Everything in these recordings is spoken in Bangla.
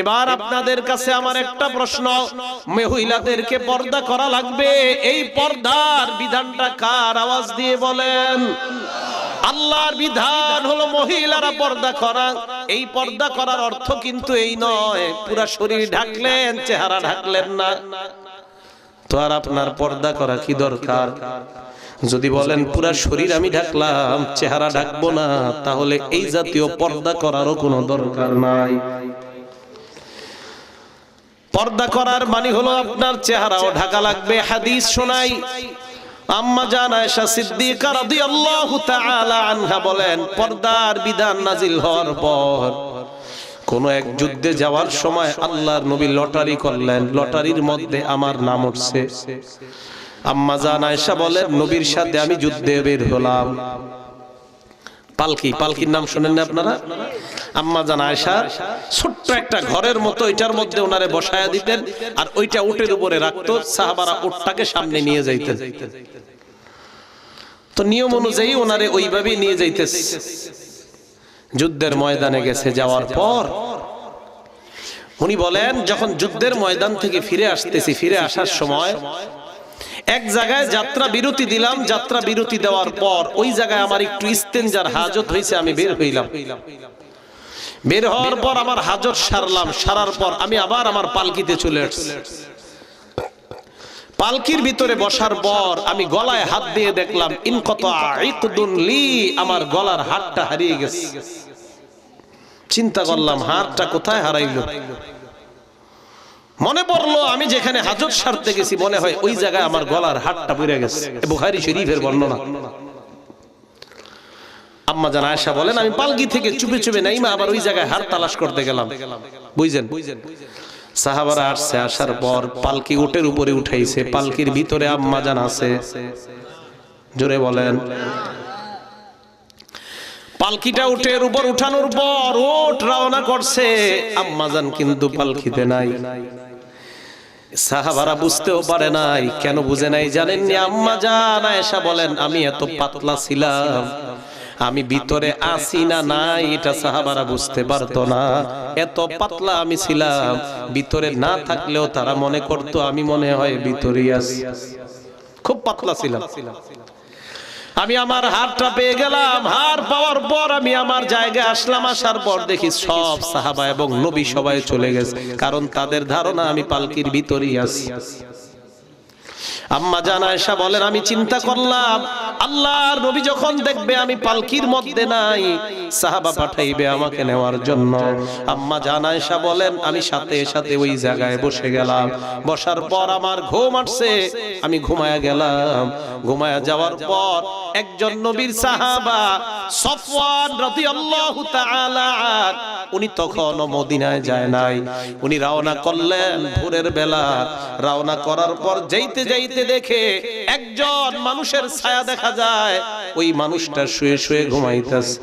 এবার আপনাদের কাছে আমার একটা প্রশ্ন, মহিলাদেরকে পর্দা করা লাগবে, এই পর্দার বিধানটা কার? আওয়াজ দিয়ে বলেন। আল্লাহর বিধান হলো মহিলারা পর্দা করা। এই পর্দা করার অর্থ কিন্তু এই নয় পুরা শরীর ঢাকলেন, চেহারা ঢাকলেন না। তো আর আপনার পর্দা করা কি দরকার? যদি বলেন পুরা শরীর আমি ঢাকলাম, চেহারা ঢাকবো না, তাহলে এই জাতীয় পর্দা করারও কোনো দরকার নাই। পর্দা করার মানে হলো আপনার চেহারাও ঢাকা লাগবে। হাদিস শোনাই, আম্মা জান আয়েশা সিদ্দিকা রাদিয়াল্লাহু তাআলা আনহা বলেন, পর্দার বিধান নাজিল হওয়ার পর কোন এক যুদ্ধে যাওয়ার সময় আল্লাহর নবী লটারি করলেন, লটারির মধ্যে আমার নাম উঠছে। আম্মা জান আয়েশা বলেন, নবীর সাথে আমি যুদ্ধে বের হলাম। পালকি, পালকির নাম শুনেন না আপনারা? আম্মা জান আয়েশা ছোট্ট একটা ঘরের মতো, এটার মধ্যে ওনারে বসায়া দিতেন, আর ওইটা উটের উপরে রাখতো, সাহাবারা উটটাকে সামনে নিয়ে যাইতেন। তো নিয়ম অনুযায়ী ওনারে ওইভাবেই নিয়ে যাইতেছে। যুদ্ধের ময়দানে গেছে, যাওয়ার পর উনি বলেন, যখন যুদ্ধের ময়দান থেকে ফিরে আসতেছি, ফিরে আসার সময় এক জায়গায় যাত্রা বিরতি দিলাম। যাত্রা বিরতি দেওয়ার পর ওই জায়গায় আমার একটু ইস্তেঞ্জার হাজত হয়েছে, আমি বের হইলাম। বের হওয়ার পর আমার হাজত সারলাম, সারার পর আমি আবার আমার পালকিতে চলে আসছি। পালকির ভিতরে বসার পর আমি গলায় হাত দিয়ে দেখলাম, ইনকাতা ইকদুন লি, আমার গলার হাতটা হারিয়ে গেছে। চিন্তা করলাম, হাতটা কোথায় হারাইলো? মনে পড়লো আমি যেখানে হাজত সারতে গেছি, মনে হয় ওই জায়গায় আমার গলার হাতটা পড়ে গেছে। বুখারী শরীফের বর্ণনা। আম্মা জান আয়েশা বলেন, আমি পালকি থেকে চুপে চুপে নাইমা আবার ওই জায়গায় হাত তালাশ করতে গেলাম। বুঝছেন? সাহাবারা আসছে, আসার পর পালকি উটের উপরে উঠাইছে, পালকির ভিতরে আম্মা জান আছে। জোরে বলেন। পালকিটা উটের উপর উঠানোর পর উট রওনা করছে, আম্মা জান কিন্তু পালকিতে নাই। সাহাবারা বুঝতেও পারে নাই। কেন বুঝে নাই জানেননি? আম্মা জান আয়েশা বলেন, আমি এত পাতলা ছিলাম, আমি ভিতরে আছি না নাই এটা সাহাবারা বুঝতে পারতো না। এত পাতলা আমি ছিলাম, ভিতরে না থাকলেও তারা মনে করতো আমি মনে হয় ভিতরেই আছি। খুব পাতলা ছিলাম। আমি আমার হারটা পেয়ে গেলাম। হার পাওয়ার পর আমি আমার জায়গায় আসলাম। আসার পর দেখি সব সাহাবা এবং নবী সবাই চলে গেছে, কারণ তাদের ধারণা আমি পালকির ভিতরেই আছি। আম্মা জান আয়েশা বলেন, আমি চিন্তা করলাম আল্লাহর নবী যখন দেখবে আমি পালকির মধ্যে নাই, সাহাবা পাঠাইবে আমাকে নেওয়ার জন্য। আম্মা জান আয়েশা বলেন, আমি সাথে সাথে ওই জায়গায় বসে গেলাম। বসার পর আমার ঘুম আসছে, আমি ঘুমায়া গেলাম। ঘুমায়া যাওয়ার পর একজন নবীর সাহাবা সফওয়ান রাদিয়াল্লাহু তাআলা, উনি তখনও মদিনায় যায় নাই। উনি রওনা করলেন ভোরের বেলা। রওনা করার পর যাইতে যাইতে দেখে একজন মানুষের ছায়া দেখা যায়, ওই মানুষটা শুয়ে শুয়ে ঘুমাইতেছে।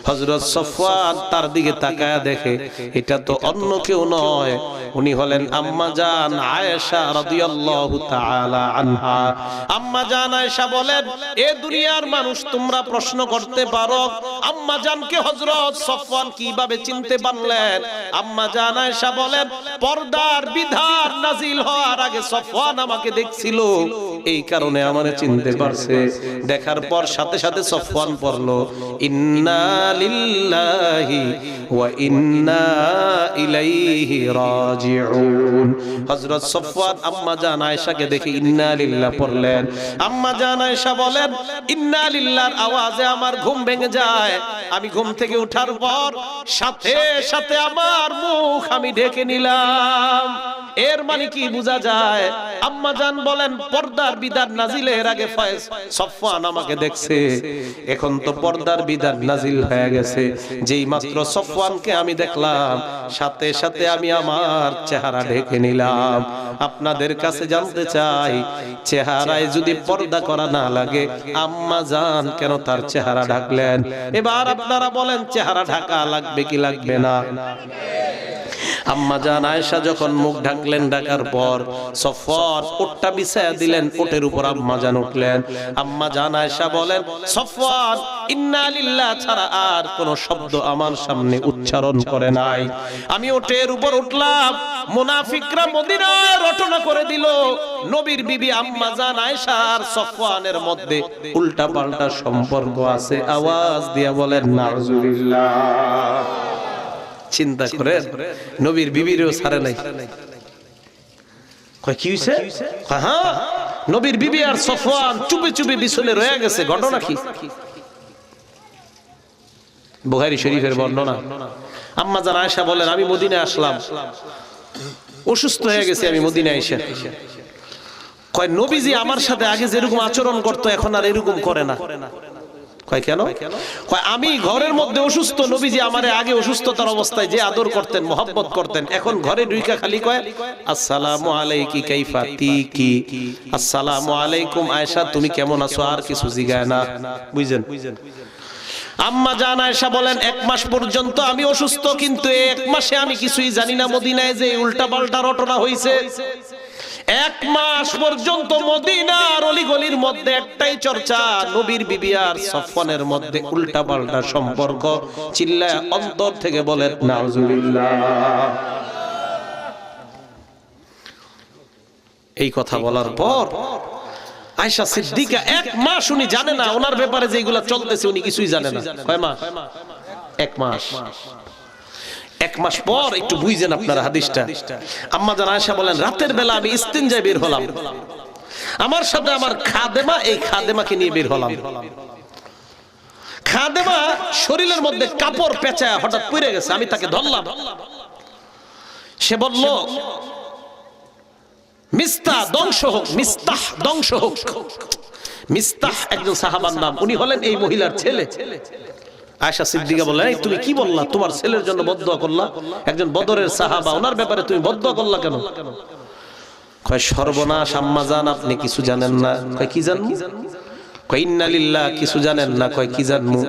হযরত সফওয়ান তার দিকে তাকায়া দেখে এটা তো অন্য কেউ নয়, উনি হলেন আম্মা জান আয়েশা রাদিয়াল্লাহু তাআলা আনহা। আম্মা জান আয়েশা বলেন, এ দুনিয়ার মানুষ তোমরা প্রশ্ন করতে পারো আম্মা জানকে হযরত সফওয়ান কিভাবে চিনতে পারলেন? আম্মা জান আয়েশা বলেন, পর্দার বিধান নাজিল হওয়ার আগে সফওয়ান আমাকে দেখছিল, এই কারণে আমারে চিনতে পারছে। দেখার পর সাথে সাথে সফওয়ান পড়লো, ইন্না লিল্লাহি ওয়া ইন্না ইলাইহি রাজিউন। হযরত সফওয়ান আম্মা জান আয়েশাকে দেখে ইন্না লিল্লাহ পড়লেন। আম্মা জান আয়েশা বলেন, ইন্না লিল্লাহর আওয়াজে আমার ঘুম ভেঙে যায়। আমি ঘুম থেকে ওঠার পর সাথে সাথে আমার মুখ আমি ঢেকে নিলাম। এর মানে কি বোঝা যায়? আম্মা জান বলেন, পর্দার বিধান নাজিলের আগে সফওয়ান আমাকে দেখছে, এখন তো পর্দার বিধান নাজিল হয়ে গেছে। যেই মাত্র সফওয়ানকে আমি দেখলাম, সাথে সাথে আমি আমার চেহারা ঢেকে নিলাম। আপনাদের কাছে জানতে চাই, চেহারায় যদি পর্দা করা না লাগে, আম্মা জান কেন তার চেহারা ঢাকলেন? এবার আপনারা বলেন, চেহারা ঢাকা লাগবে কি লাগবে না? আম্মা জান আয়েশা যখন মুখ ঢাকলেন, ঢাকার পর সফওয়ান ওটটা বিছায়া দিলেন, ওটের উপর আম্মা জান উঠলেন। আম্মা জান আয়েশা বলেন, সফওয়ান ইন্না লিল্লাহ ছাড়া আর কোন শব্দ আমার সামনে উচ্চারণ করে নাই। আমি ওটের উপর উঠলাম, মুনাফিকরা মদিনায় রটনা করে দিল নবীর বিবি আম্মা জান আয়েশা আর সফওয়ানের মধ্যে উল্টা পাল্টা সম্পর্ক আছে। আওয়াজ দিয়া বলেন নাউজুবিল্লাহ। চিন্তা করেন, নবীর বিবিরও ছাড়ে নাই। কয় কি হইছে? হ্যাঁ, নবীর বিবি আর সফওয়ান চুপে চুপে বিছনে রয়ে গেছে। ঘটনা কি? বুখারী শরীফের বর্ণনা। আম্মা জান আয়েশা বলেন, আমি মদিনায় আসলাম, অসুস্থ হয়ে গেছি আমি মদিনায় এসে। কয় নবীজি আমার সাথে আগে যেরকম আচরণ করতো এখন আর এরকম করে না। কয় কেন? কয় আমি ঘরের মধ্যে অসুস্থ, নবীজি আমারে আগে অসুস্থতার অবস্থায় যে আদর করতেন, মহব্বত করতেন, এখন ঘরে ঢুইকা খালি কয় আসসালামু আলাইকি কাইফা তিকি, আসসালামু আলাইকুম আয়েশা তুমি কেমন আছো, আর কিছু জিগায় না। বুঝছেন? আম্মা জান আয়েশা বলেন, 1 মাস পর্যন্ত আমি অসুস্থ, কিন্তু 1 মাসে আমি কিছুই জানি না মদিনায় যে উল্টা পাল্টা রটনা হইছে। 1 মাস পর্যন্ত মদিনার অলিগলির মধ্যে একটাই চর্চা, নবীর বিবি আর সফওয়ানের মধ্যে উল্টা পাল্টা সম্পর্ক। চিল্লায় অন্তর থেকে বলেন নাউজুবিল্লাহ। এই কথা বলার পর আয়েশা সিদ্দিকা 1 মাস উনি জানে না ওনার ব্যাপারে যেগুলা চলতেছে, উনি কিছুই জানে না। কয় মাস? 1 মাস। 1 মাস পর একটু বুঝেন আপনারা হাদিসটা। আম্মা জান আয়েশা বলেন, রাতের বেলা আমি ইস্তিনজায় বের হলাম, আমার সাথে আমার খাদেমা, এই খাদেমাকে নিয়ে বের হলাম। খাদেমা শরীরের মধ্যে কাপড় পেঁচায় হঠাৎ পড়ে গেছে, আমি তাকে ধরলাম। সে বলল, মিস্তাহ ধ্বংস হোক, মিস্তাহ ধ্বংস হোক। মিস্তাহ একজন সাহাবার নাম, উনি হলেন এই মহিলার ছেলে। আয়েশা সিদ্দিকা বলে, এই তুমি কি বললা, তোমার ছেলের জন্য বদদুয়া করলা, একজন বদরের সাহাবা, ওনার ব্যাপারে তুমি বদদুয়া করলা কেন? কয় সর্বনাশ আম্মা জান, আপনি কিছু জানেন না। কয় কি জানমু? কয় ইন্না লিল্লাহ, কিছু জানেন না। কয় কি জানমু?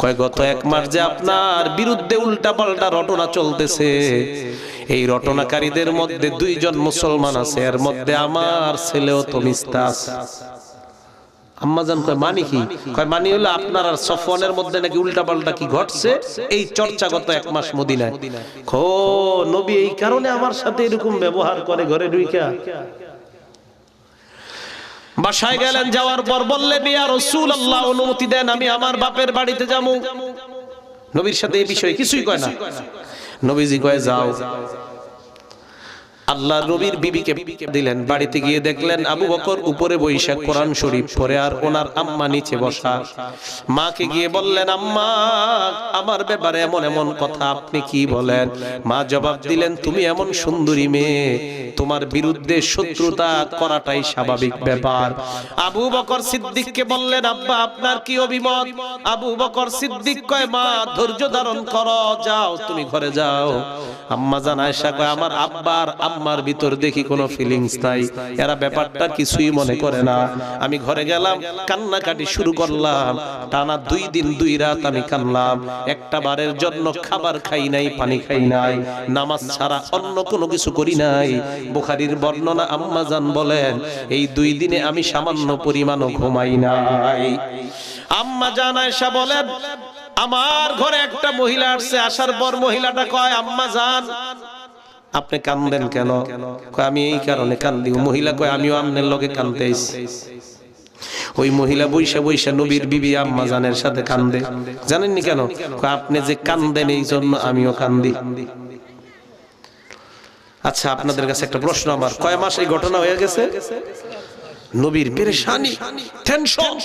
কয় গত 1 মাস যে আপনার বিরুদ্ধে উল্টা পাল্টা রটনা চলতেছে, এই রটনাকারীদের মধ্যে 2 জন মুসলমান আছে, এর মধ্যে আমার ছেলেও তো মিস্তাহ আছে। আম্মা জান কয় মানি কি? কয় মানি হলো আপনার আর সফওয়ানের মধ্যে নাকি উল্টা পাল্টা কি ঘটছে, এই চর্চা গত 1 মাস মদিনায়। ও নবী এই কারণে আমার সাথে এরকম ব্যবহার করে ঘরে ঢুইকা। বাসায় গেলেন, যাওয়ার পর বললেন, ইয়া রাসূলুল্লাহ অনুমতি দেন আমি আমার বাপের বাড়িতে যাবো। নবীর সাথে এই বিষয়ে কিছুই কয় না। নবীজি কয় যাও। আল্লাহ নবীর বিবিকে দিলেন, বাড়িতে গিয়ে দেখলেন আবু বকর উপরে বৈশা কোরআন শরীফ পড়ে আর ওনার আম্মা নিচে বসা। মাকে গিয়ে বললেন, আম্মা আমার ব্যাপারে এমন এমন কথা, আপনি কি বলেন? মা জবাব দিলেন, তুমি এমন সুন্দরী মেয়ে, তোমার বিরুদ্ধে শত্রুতা করাটাই স্বাভাবিক ব্যাপার। আবু বকর সিদ্দিককে বললেন, আব্বা আপনার কি অভিমত? আবু বকর সিদ্দিক কয়, মা ধৈর্য ধারণ করো, যাও তুমি ঘরে যাও। আম্মা জান আয়েশা কয়, আমার আব্বার আম্মার ভিতর দেখি কোনো ফিলিংস নাই, এরা ব্যাপারটা কিছুই মনে করে না। আমি ঘরে গেলাম, কান্নাকাটি শুরু করলাম, টানা 2 দিন 2 রাত আমি কানলাম। একটা বারের জন্য খাবার খাই নাই, পানি খাই নাই, নামাজ ছাড়া অন্য কোনো কিছু করি নাই। বুখারীর বর্ণনা, আম্মা জান বলেন, এই 2 দিনে আমি সামান্য পরিমাণও ঘুমাই নাই। আম্মা জান আয়েশা বলেন, আমার ঘরে একটা মহিলা আসছে, আসার পর মহিলাটা কয়, আম্মা জান আপনি কান্দেন কেন? কয় আমি এই কারণে কান্দি। মহিলা কয়, আমিও আপনার লগে কান্দতে আইছি। ওই মহিলা বৈশা বৈশা নবীর বিবি আম্মা জানের সাথে কান্দে। জানেননি কেন? কয় আপনি যে কান্দেন এই জন্য আমিও কান্দি। আচ্ছা আপনাদের কাছে একটা প্রশ্ন আমার, কয় মাস এই ঘটনা হয়ে গেছে? নবীর পেরেশানি, টেনশন।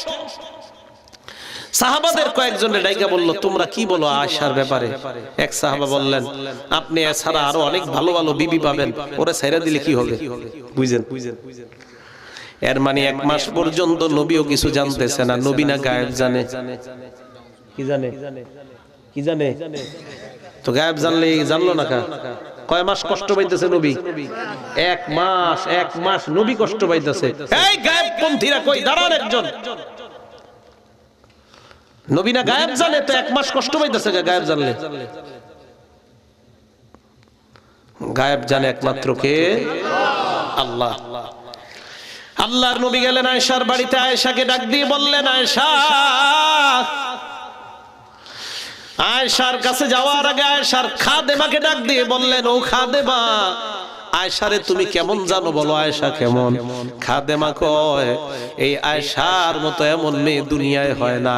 সাহাবাদের কয়েকজনের ডাইকা বলল, তোমরা কি বলো আয়েশার ব্যাপারে? এক সাহাবা বললেন, আপনি এছাড়া আরো অনেক ভালো ভালো বিবি পাবেন, ওরে ছাইরা দিলে কি হবে? বুঝেন? এর মানে 1 মাস পর্যন্ত নবীও কিছু জানতেছে না। নবী না গায়েব জানে? কি জানে? কি জানে? তো গায়েব জানলে জানলো না কা? কয় মাস কষ্ট পাইতেছে নবী? 1 মাস। 1 মাস নবী কষ্ট পাইতেছে। এই গায়েবপন্থীরা কই, দাঁড়ান একজন। নবী না গায়েব জানে, তো 1 মাস কষ্ট পাইতেছে গায়েব জানলে? গায়েব জানে একমাত্র কে? আল্লাহ। আল্লাহর নবী গেলেন আয়েশার বাড়িতে, আয়েশাকে ডাক দিয়ে বললেন, আয়েশা। আয়েশার কাছে যাওয়ার আগে আয়েশার খাদেমাকে ডাক দিয়ে বললেন, ও খাদেমা, আয়েশারে তুমি কেমন জানো বলো? আয়েশা কেমন? খাদেমা কয়, এই আয়েশার মতো এমন মেয়ে দুনিয়ায় হয় না,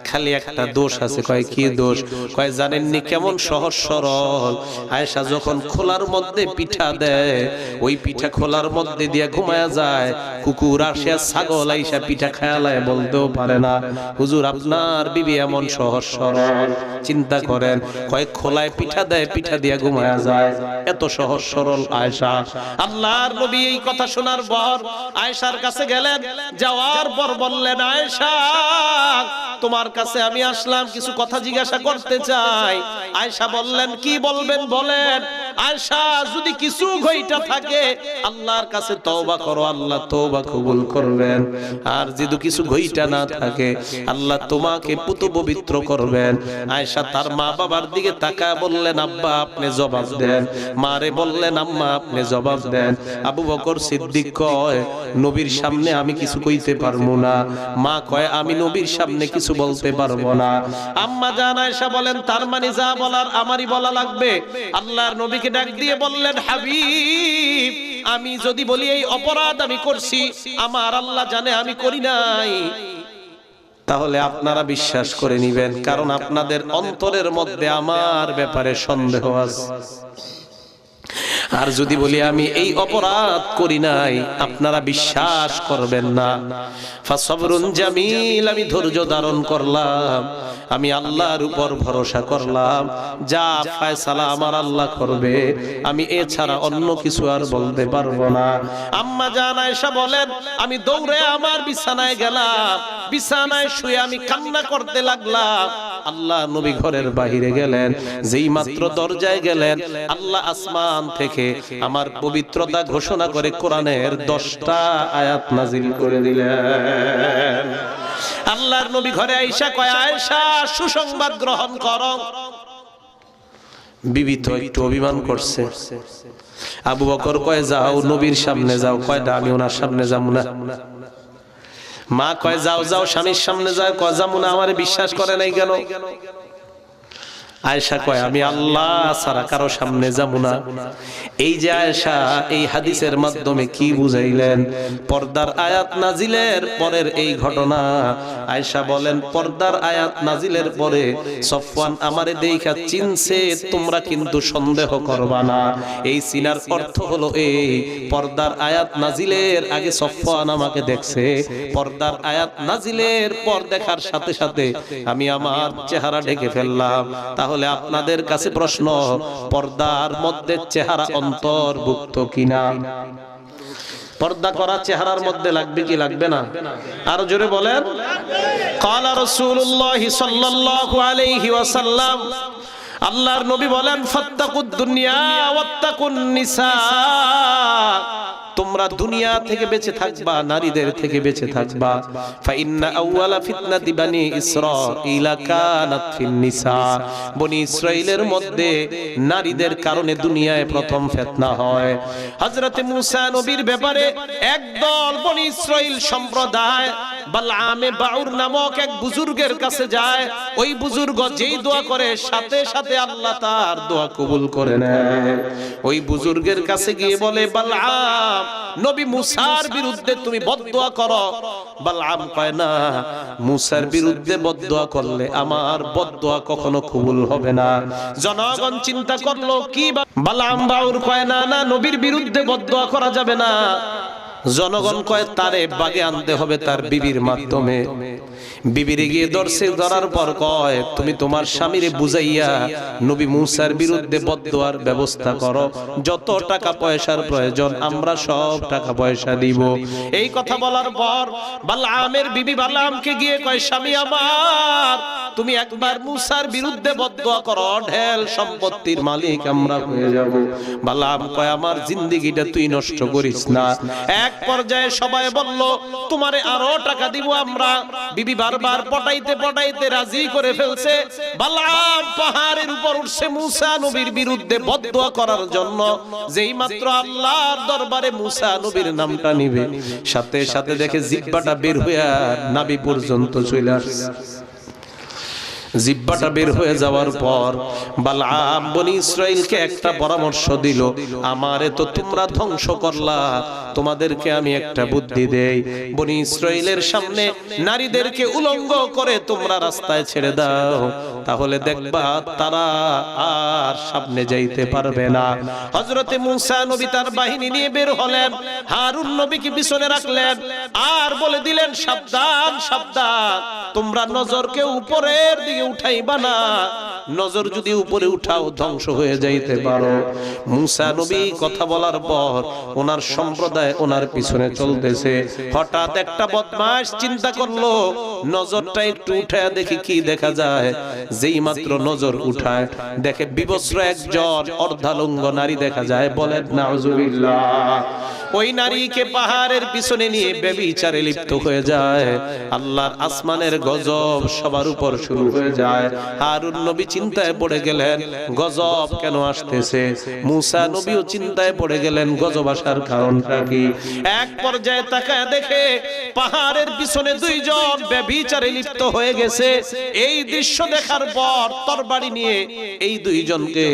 খালি একটা দোষ আছে। কয় কি দোষ? কয় জানেননি কেমন সহজ সরল। আয়েশা যখন খোলার মধ্যে পিঠা দেয়, ওই পিঠা খোলার মধ্যে দিয়ে ঘুমায়া যায়, কুকুর আসে ছাগল আইসা পিঠা খায়ালায় বলতেও পারে না হুজুর আপনার বিবি এমন সহজ সরল। চিন্তা করেন, কয় খোলায় পিঠা দেয়, পিঠা দিয়ে ঘুমায়া যায়, এত সহজ সরল আয়েশা। আল্লাহর নবী এই কথা শোনার পর আয়েশার কাছে গেলেন, যাওয়ার পর বললেন, আয়েশা তোমার কাছে আমি আসলাম, কিছু কথা জিজ্ঞাসা করতে চাই। আয়েশা বললেন, কি বলবেন বলেন। আয়েশা, যদি কিছু ঘইটা থাকে আল্লাহর কাছে তওবা করো, আল্লাহ তওবা কবুল করবেন। আর যদি কিছু ঘইটা না থাকে আল্লাহ তোমাকে পুত পবিত্র করবেন। আয়েশা তার মা বাবার দিকে তাকায় বললেন, আব্বা আপনি জবাব দেন। মারে বললেন, আম্মা আপনি জবাব দেন। আবু বকর সিদ্দিক কয়, নবীর সামনে আমি কিছু কইতে পারবো না। মা কয়, আমি নবীর সামনে কিছু বলতে পারবো না। আম্মা জান আয়েশা বলেন, তার মানে যা বলার আমারই বলা লাগবে। আল্লাহর নবীকে ডাক দিয়ে বললেন, হাবিব, আমি যদি বলি এই অপরাধ আমি করছি, আমার আল্লাহ জানে আমি করি নাই, তাহলে আপনারা বিশ্বাস করে নিবেন, কারণ আপনাদের অন্তরের মধ্যে আমার ব্যাপারে সন্দেহ আছে। আর যদি বলি আমি এই অপরাধ করি নাই, আপনারা বিশ্বাস করবেন না। ফাসবরুন জামিল, আমি ধৈর্য ধারণ করলাম, আমি আল্লাহর উপর ভরসা করলাম, যা ফয়সালা আমার আল্লাহ করবে, আমি এছাড়া অন্য কিছু আর বলতে পারবো না। আম্মা জান আয়েশা বলেন, আমি দৌড়ে আমার বিছানায় গেলাম, বিছানায় শুয়ে আমি কান্না করতে লাগলাম। আল্লাহ নবী ঘরের বাহিরে গেলেন, যেই মাত্র দরজায় গেলেন, আল্লাহ আসমান থেকে আমার পবিত্রতা ঘোষণা করে কোরআনের 10টা আয়াত নাজিল করে দিলেন। আল্লাহর নবী ঘরে আয়েশা কয়, আয়েশা সুসংবাদ গ্রহণ করো। বিবি তো একটু অভিমান করছে। আবু বকর কয়, যাও নবীর সামনে যাও। কয় না, আমি ওনার সামনে যাব না। মা কয়, যাও যাও স্বামীর সামনে যাও। কয় যাবো না, আমারে বিশ্বাস করে নাই কেন? আয়েশা কয়, আমি আল্লাহ ছাড়া কারো সামনে যাব না। এই যে আয়েশা এই হাদিসের মাধ্যমে কি বুঝাইলেন? পর্দার আয়াত নাজিলের পরের এই ঘটনা। আয়েশা বলেন, পর্দার আয়াত নাজিলের পরে সফওয়ান আমারে দেখা চিনছে, তোমরা কিন্তু সন্দেহ করবা না। এই চিনার অর্থ হলো এই, পর্দার আয়াত নাজিলের আগে সফওয়ান আমাকে দেখছে, পর্দার আয়াত নাজিলের পর দেখার সাথে সাথে আমি আমার চেহারা ঢেকে ফেললাম। তাহলে আপনাদের কাছে প্রশ্ন, পর্দার মধ্যে চেহারা অন্তর্ভুক্ত কিনা? পর্দা করা চেহারার মধ্যে লাগবে কি লাগবে না? আরো জোরে বলেন। ক্বালা রাসূলুল্লাহ সাল্লাল্লাহু আলাইহি ওয়াসাল্লাম, আল্লাহর নবী বলেন, ফাত্তাকুদ দুনিয়া ওয়াত্তাকুন নিসা, তোমরা দুনিয়া থেকে বেঁচে থাকবা, নারীদের থেকে বেঁচে থাকবা। ফাইন্না আউওয়ালা ফিতনাতি বানি ইসরাঈলা কানাত ফিন নিসা, বনি ইসরাইলের মধ্যে নারীদের কারণে দুনিয়ায় প্রথম ফিতনা হয়। হযরতে মুসা নবীর ব্যাপারে একদল বনি ইসরাইল সম্প্রদায় বালআমে বাউর নামক এক বুজুর্গের কাছে যায়। ওই বুজুর্গ যেই দোয়া করে সাথে সাথে আল্লাহ তার দোয়া কবুল করে নেয়। ওই বুজুর্গের কাছে গিয়ে বলে, বালআম, নবী মুসার বিরুদ্ধে তুমি বদদোয়া করো। বালআম কয়, না, মুসার বিরুদ্ধে বদদোয়া করলে আমার বদদোয়া কখনো কবুল হবে না। জনগণ চিন্তা করলো কি, বালআম বাউর কয়, না না, নবীর বিরুদ্ধে বদদোয়া করা যাবে না। জনগণ কয়, তারে বাগে আনতে হবে তার বিবির মাধ্যমে। বিবিরে গিয়ে ধরছে, ধরার পর কয়, তুমি তোমার স্বামীরে বুঝাইয়া নবী মুসার বিরুদ্ধে বদদোয়ার ব্যবস্থা করো, যত টাকা পয়সার প্রয়োজন আমরা সব টাকা পয়সা দিব। এই কথা বলার পর বালআমের বিবি বালআমকে গিয়ে কয়, স্বামী আমার, তুমি একবার মুসার বিরুদ্ধে বদদোয়া করো, ঢেল সম্পত্তির মালিক আমরা হয়ে যাব। বালাম কয় আমার জিন্দেগিটা তুই নষ্ট করিস না। এক পর্যায়ে সবাই বলল তোমারে আরো টাকা দিব আমরা। বিবি বারবার পটাইতে পটাইতে রাজি করে ফেলছে। বালাম পাহাড়ের উপর উঠছে মুসা নবীর বিরুদ্ধে বদদোয়া করার জন্য। যেই মাত্র আল্লাহর দরবারে মুসা নবীর নামটা নিবে, সাথে সাথে দেখে জিহ্বাটা বের হয়ে নাভি পর্যন্ত চলে আসছে। জিহ্বাটা বের হয়ে যাওয়ার পর বালআম বনি ইসরাইলকে একটা পরামর্শ দিল, আমারে তো তোমরা ধ্বংস করলা, তোমাদেরকে আমি একটা বুদ্ধি দেই। বনি ইসরাইলের সামনে নারীদেরকে উলঙ্গ করে তোমরা রাস্তায় ছেড়ে দাও, তাহলে দেখবা তারা আর সামনে যাইতে পারবে না। হযরতে মুসা নবী তার বাহিনী নিয়ে বের হলেন, হারুন নবীকে পিছনে রাখলেন, আর বলে দিলেন সাবধান সাবধান, তোমরা নজরকে উপরের দিকে উঠাইবা না, নজর যদি উপরে উঠাও ধ্বংস হয়ে যাইতে পারো। মুসা নবী কথা বলার পর ওনার সম্প্রদায় ওনার পিছনে চলতেছে। হঠাৎ একটা বদমাশ চিন্তা করলো নজরটা একটু উঠায় দেখি কি দেখা যায়। যেই মাত্র নজর উঠায় দেখে বিবস্ত্র একজন অর্ধালঙ্গ নারী দেখা যায়। বলেন নাউজুবিল্লাহ। ওই নারীকে পাহাড়ের পিছনে নিয়ে ব্যভিচারে লিপ্ত হয়ে যায়। আল্লাহর আসমানের গজব সবার উপর শুরু হয়ে যায়। হারুন নবী চিন্তায় পড়ে গেলেন, গজব কেন আসতেছে? মুসা নবীও চিন্তায় পড়ে গেলেন, গজব আসার কারণটা কি? এক পর্যায়ে তাকায় দেখে পাহাড়ের পিছনে দুইজন ব্যভিচারে লিপ্ত হয়ে গেছে। এই দৃশ্য দেখার পর তরবারি নিয়ে এই দুইজনকে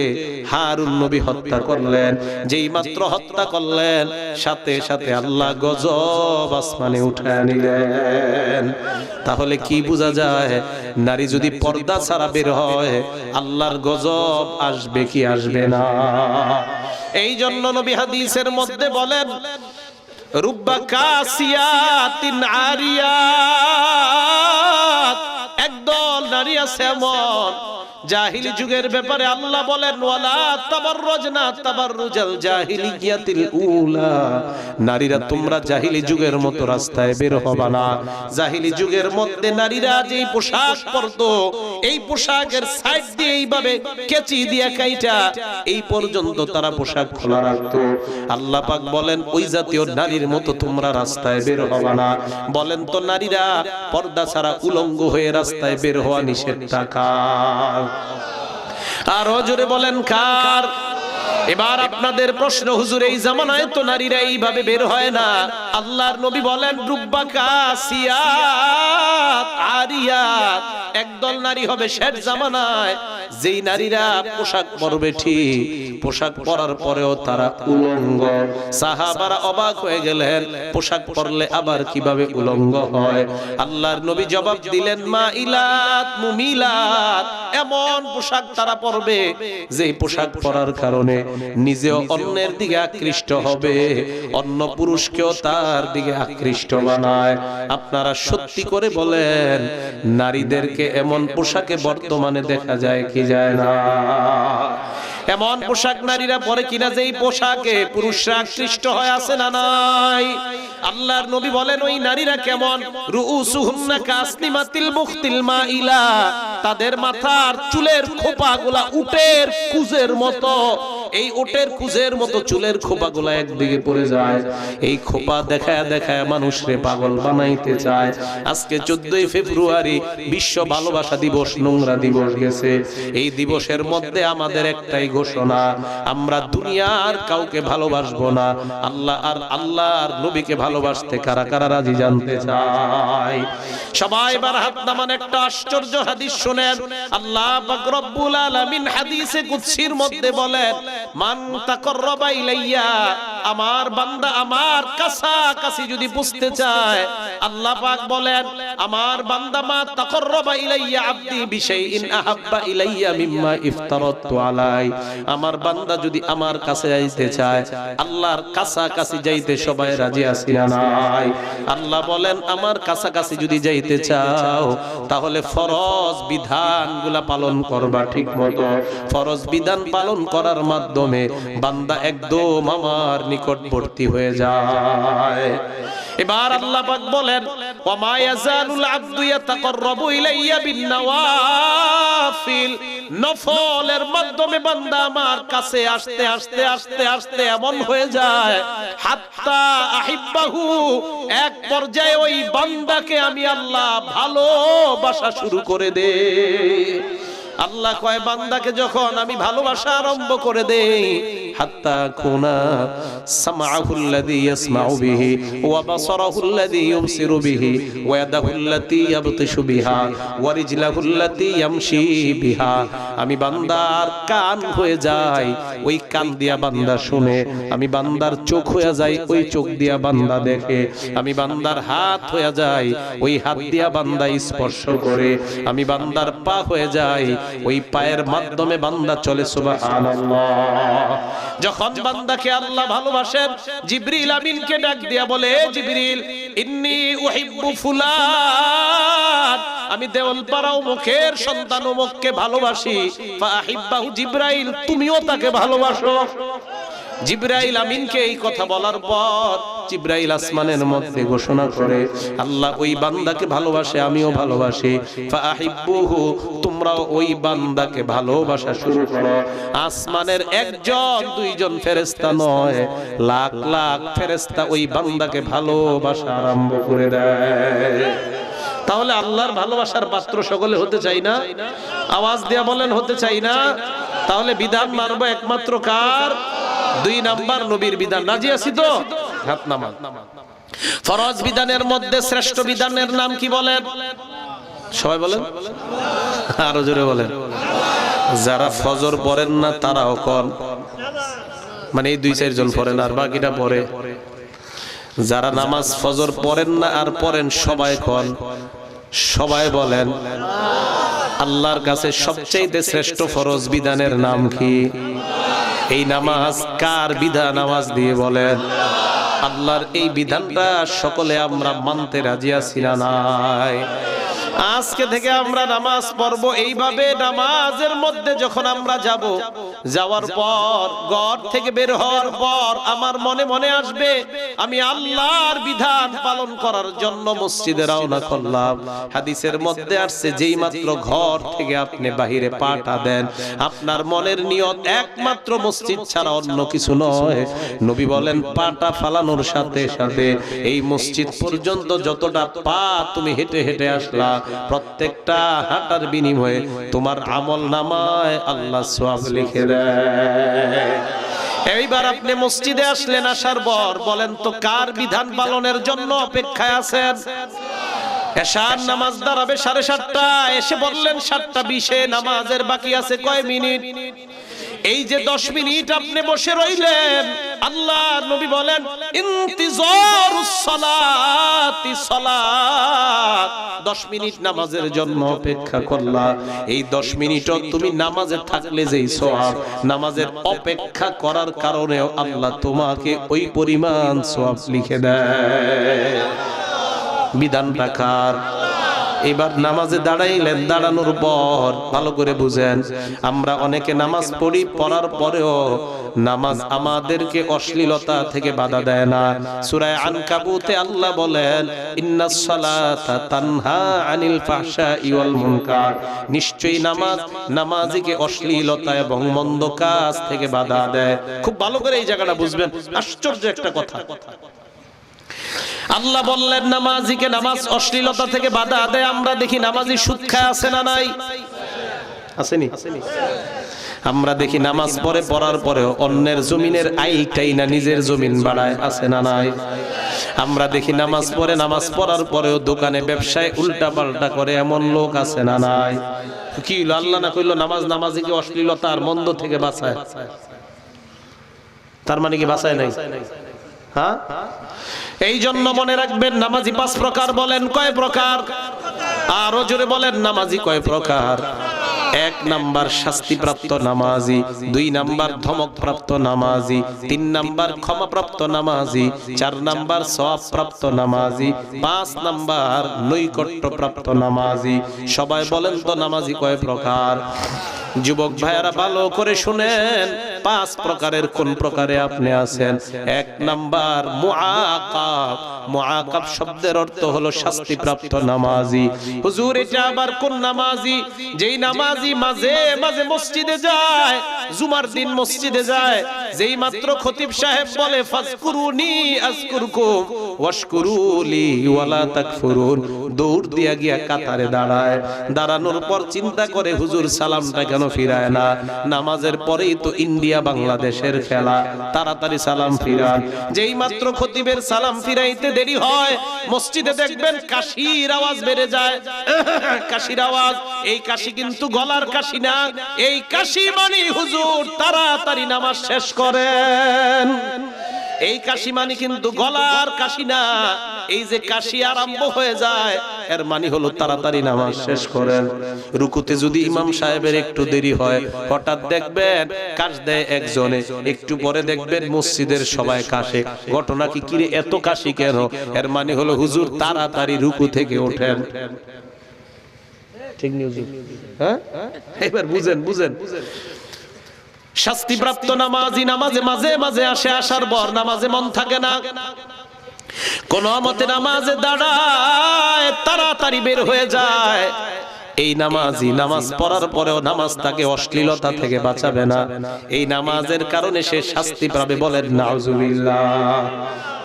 হারুন নবী হত্যা করলেন। যেই মাত্র হত্যা করলেন সাথে সাথে আল্লাহ গজব আসমানে উঠায় নিলেন। তাহলে কি বোঝা যায়? নারী যদি পর্দা ছাড়া বের হয় আল্লাহর গজব আসবে কি আসবে না? এই জন্য নবী হাদিসের মধ্যে বলেন রুব্বা কাসিয়াতিন আরিয়াত, একদল নারী আছে এমন জাহিলি যুগের ব্যাপারে আল্লাহ বলেন ওয়ালা তাবাররুজনা তাবাররুজাল জাহিলিয়াতিল উলা, নারীরা তোমরা জাহিলি যুগের মতো রাস্তায় বের হবে না। জাহিলি যুগের মধ্যে নারীরা যেই পোশাক পরতো এই পোশাকের সাইড দিয়ে এইভাবে কেচি দিয়ে কাইটা এই পর্যন্ত তারা পোশাক খোলা রাখতো। আল্লাহ পাক বলেন ওই জাতীয় নারীর মতো তোমরা রাস্তায় বের হবে না। বলেন তো নারীরা পর্দা ছাড়া উলঙ্গ হয়ে রাস্তায় বের হওয়া নিষেধ কার? আরো জোরে বলেন কার? এবার আপনাদের প্রশ্ন, হুজুর এই জামানায় তো নারীরা এইভাবে বের হয় না। আল্লাহর নবী বলেন রুব্বা কাসিয়াত আরিয়াত, একদল নারী হবে শেষ জামানায় যেই নারীরা পোশাক পরবে ঠিক, পোশাক পরার পরেও তারা উলঙ্গ। সাহাবারা অবাক হয়ে গেলেন, পোশাক পরলে আবার কিভাবে উলঙ্গ হয়? আল্লাহর নবী জবাব দিলেন মাইলাত মুমিলাত, এমন পোশাক তারা পরবে যে পোশাক পরার কারণে নিজেও অন্যের দিকে আকৃষ্ট হবে, অন্য পুরুষকেও তার দিকে আকৃষ্ট বানায়। আপনারা সত্যি করে বলেন নারীদেরকে এমন পোশাকে বর্তমানে দেখা যায় কি যায় না? এমন পোশাক নারীরা পরে কিনা যেই পোশাকে পুরুষরা আকৃষ্ট হয় আছে না নাই? আল্লাহর নবী বলেন ওই নারীরা কেমন? রুউসুহুন্না কাসনিমাতিল মুখতিল মাইলা, তাদের মাথার চুলের খোপাগুলা উটের কুজের মতো। এই উটের কুজের মতো চুলের খোপাগুলা একদিকে পড়ে যায়। এই খোপা দেখায় দেখায় মানুষরে পাগল বানাইতে চায়। আজকে 14ই ফেব্রুয়ারি বিশ্ব ভালোবাসা দিবস, নোংরা দিবস গেছে। এই দিবসের মধ্যে আমাদের একটাই ঘোষণা, আমরা দুনিয়ার কাউকে ভালোবাসবো না, আল্লাহ আর আল্লাহর নবীকে ভালোবাসতে কারা কারা রাজি জানতে চাই? সবাই এবার হাত নামান, একটা আশ্চর্য হাদিস শুনেন। আল্লাহ পাক রব্বুল আলামিন হাদিসে কুদসির মধ্যে বলেন মান তাকাররাবা ইলাইয়া, আমার বান্দা আমার কাছাকাছি যদি বুঝতে চায়, আল্লাহ পাক বলেন আমার বান্দা মা তাকাররাবা ইলাইয়া আবদি বিশাইইন আহাব্বা ইলাইয়া মিম্মা ইফতারাতু আলাই, আমার বান্দা যদি আমার কাছে যাইতে চায়, আল্লাহর কাছাকাছি যাইতে সবাই রাজি আছি না নাই? আল্লাহ বলেন আমার কাছাকাছি যদি যাইতে চাও তাহলে ফরজ বিধানগুলা পালন করবা ঠিক মতো। ফরজ বিধান পালন করার মাধ্যমে বান্দা একদম আমার নিকটবর্তী হয়ে যায়। এবার আল্লাহ পাক বলেন ওয়া মা ইয়াজালুল আবদু ইয়াতাকাররাবু ইলাইয়া বিন-নওয়াফিল, নফলের মাধ্যমে বান্দা আমার কাছে আস্তে আস্তে আস্তে আস্তে এমন হয়ে যায় হাত্তা আহিব্বাহু, এক পর্যায়ে ওই বান্দাকে আমি আল্লাহ ভালোবাসা শুরু করে দেই। আল্লাহ কয় বান্দাকে যখন আমি ভালোবাসা আরম্ভ করে দেই, হাত্তা কুনা সামাউহুল্লাযী ইয়াসমাউ বিহি ওয়া বাসারাহুল্লাযী ইউবসিরু বিহি ওয়া ইয়াদাহুল্লাতী ইয়াবতিশু বিহা ওয়া রিজলাহুল্লাতী ইয়ামশি বিহা, আমি বান্দার কান হয়ে যাই, ওই কান দিয়া বান্দা শুনে, আমি বান্দার চোখ হয়ে যাই, ওই চোখ দিয়া বান্দা দেখে, আমি বান্দার হাত হয়ে যাই, ওই হাত দিয়া বান্দা স্পর্শ করে, আমি বান্দার পা হয়ে যাই, ওই পায়ের মাধ্যমে বান্দা চলে। সুবহানাল্লাহ। যখন বান্দাকে আল্লাহ ভালোবাসেন, জিবরিল আমিনকে ডাক দিয়া বলে, জিবরিল ইন্নী উহিব্বু ফুলান, আমি দেওয়ালপাড়া অমুকের সন্তান অমুককে ভালোবাসি। ফাহিব্বাহু, জিবরাইল তুমিও তাকে ভালোবাসো। জিবরাইল আমিনকে এই কথা বলার পর জিবরাইল আসমানের মধ্যে ঘোষণা করে, আল্লাহ ওই বান্দাকে ভালোবাসে, আমিও ভালোবাসি। ফাহিব্বুহু, তোমরাও ওই বান্দাকে ভালোবাসা শুরু করো। আসমানের একজন দুইজন ফেরেশতা নয়, লাখ লাখ ফেরেশতা ওই বান্দাকে ভালোবাসা আরম্ভ করে দেয়। তাহলে আল্লাহর ভালোবাসার পাত্র সকলে হতে চাই না? আওয়াজ দিয়া বলেন হতে চাই না? তাহলে বিধান মানবো একমাত্র কার? 2 নাম্বার নবীর বিধান। রাজি আছি তো? হাত নামান। ফরজ বিধানের মধ্যে শ্রেষ্ঠ বিধানের নাম কি বলেন? সবাই বলেন, আরো জোরে বলেন। যারা ফজর পড়েন না তারাও কোন, মানে এই 2-4 জন পড়েন আর বাকিটা পড়ে। যারা নামাজ ফজর পড়েন না আর পড়েন সবাই কোন, সবাই বলেন। আল্লাহর কাছে সবচেয়ে শ্রেষ্ঠ ফরজ বিধানের নাম কি? এই নামাজ কার বিধান? নামাজ দিয়ে বলেন। আল্লাহর এই বিধানটা সকলে আমরা মানতে রাজি আছি না নাই? আজকে থেকে আমরা নামাজ পড়বো এইভাবে। নামাজের মধ্যে যখন আমরা যাব, যাওয়ার পর ঘর থেকে বের হওয়ার পর আমার মনে মনে আসবে আমি আল্লাহর বিধান পালন করার জন্য মসজিদে রওনা করলাম। হাদিসের মধ্যে আসছে যেই মাত্র ঘর থেকে আপনি বাহিরে পাটা দেন, আপনার মনের নিয়ত একমাত্র মসজিদ ছাড়া অন্য কিছু নয়। নবী বলেন পাটা ফালানোর সাথে সাথে এই মসজিদ পর্যন্ত যতটা পা তুমি হেঁটে হেঁটে আসলা, প্রত্যেকটা হাঁটার বিনিময়ে তোমার আমল নামায় আল্লাহ সওয়াব লিখে দেয়। এইবার আপনি মসজিদে আসলেন, আসার পর বলেন তো কার বিধান পালনের জন্য অপেক্ষায় আছেন? এশার নামাজ দাঁড়াবে 7:30, এসে বললেন 7:20 নামাজের বাকি আছে কয় মিনিট? এই যে 10 মিনিট আপনি বসে রইলেন, আল্লাহ নবী বলেন ইন্তিজারুস সালাতি সালাত, 10 মিনিট নামাজের জন্য অপেক্ষা করলা। এই 10 মিনিটও তুমি নামাজে থাকলে যেই সওয়াব, নামাজের অপেক্ষা করার কারণেও আল্লাহ তোমাকে ওই পরিমাণ সওয়াব লিখে দেয়। বিধানটা কার? এবার নামাজে দাঁড়াইলেন, দাঁড়ানোর পর ভালো করে বুঝেন, আমরা অনেকে নামাজ পড়ি, পড়ার পরেও নামাজ আমাদেরকে অশ্লীলতা থেকে বাধা দেয় না। সূরা আনকাবুতে আল্লাহ বলেন ইন্নাস সালাতা তানহা আনিল ফাহশাই ওয়াল মুনকার, নিশ্চয়ই নামাজ নামাজিকে অশ্লীলতা এবং মন্দ কাজ থেকে বাধা দেয়। খুব ভালো করে এই জায়গাটা বুঝবেন, আশ্চর্য একটা কথা। আল্লাহ বললেন নামাজিকে নামাজ অশ্লীলতা থেকে বাধা দেয়। আমরা দেখি নামাজি সুদ খায় আছে না নাই? আসেনি? আমরা দেখি নামাজ পড়ে, পড়ার পরেও অন্যের জমিনের আইটাই না নিজের জমিন বাড়ায়, আছে না নাই? আমরা দেখি নামাজ পড়ে, নামাজ পড়ার পরেও দোকানে ব্যবসায় উল্টা পাল্টা করে, এমন লোক আছে না নাই? কি হলো? আল্লাহ না কইলো নামাজ নামাজিকে অশ্লীলতা আর মন্দ থেকে বাঁচায়, তার মানে কি বাঁচায় নাই? হ্যাঁ, এই জন্য মনে রাখবেন নামাজি 5 প্রকার। বলেন কয় প্রকার? আরো জোরে বলেন নামাজি কয় প্রকার? 1 নাম্বার শাস্তিপ্রাপ্ত নামাজি, 2 নাম্বার ধমকপ্রাপ্ত নামাজি, 3 নাম্বার ক্ষমাপ্রাপ্ত নামাজি, 4 নাম্বার সওয়াবপ্রাপ্ত নামাজি, 5 নাম্বার নৈকট্যপ্রাপ্ত নামাজি। সবাই বলেন তো নামাজি কয় প্রকার? যুবক ভাইয়ারা ভালো করে শুনেন, পাঁচ প্রকারের কোন প্রকারে আপনি আছেন? এক নাম্বার মুআকাব। মুআকাব শব্দের অর্থ হলো শাস্তিপ্রাপ্ত নামাজি। হুজুর এটা আবার কোন নামাজি? যেই নামাজি মাঝে মাঝে মসজিদে যায়, জুমার দিন মসজিদে যায়, যেই মাত্র খতিব সাহেব বলে ফাজকুরুনি আযকুরকুম ওয়াশকুরুলি ওয়ালা তাকফুরুন, দৌড় দিয়া গিয়া কাতারে দাঁড়ায়। দাঁড়ানোর পর চিন্তা করে হুজুর সালামটা কেন ফিরায় না? নামাজের পরেই তো ইন্ডিয়া বাংলাদেশের খেলা, তাড়াতাড়ি সালাম ফিরান। যেই মাত্র খতিবের সালাম ফিরাইতে দেরি হয়, মসজিদে দেখবেন কাশির আওয়াজ বেড়ে যায়। কাশির আওয়াজ, এই কাশি কিন্তু গলার কাশি না, এই কাশি মানে হুজুর তাড়াতাড়ি নামাজ শেষ করেন। এই কাশি মানে কিন্তু গলার কাশি না, এই যে কাশি আরম্ভ হয়ে যায় এর মানে হলো তাড়াতাড়ি নামাজ শেষ করেন। রুকুতে যদি ইমাম সাহেবের একটু দেরি হয়, হঠাৎ দেখবেন কাশ দেয় একজনে, একটু পরে দেখবেন মসজিদের সবাই কাশে। ঘটনা কি কিরে এত কাশি কেন? এর মানে হলো হুজুর তাড়াতাড়ি রুকু থেকে ওঠেন। ঠিক নিউজ, হ্যাঁ? এবার বুঝেন বুঝেন। শাস্তিপ্রাপ্ত নামাজি নামাজে মাঝে মাঝে আসে, আসার পর নামাজে মন থাকে না, কোন মতে নামাজে দাঁড়ায়, তাড়াতাড়ি বের হয়ে যায়। এই নামাজি নামাজ পড়ার পরেও নামাজ তাকে অশ্লীলতা থেকে বাঁচাবে না, এই নামাজের কারণে সে শাস্তি পাবে। বলেন নাউজুবিল্লাহ।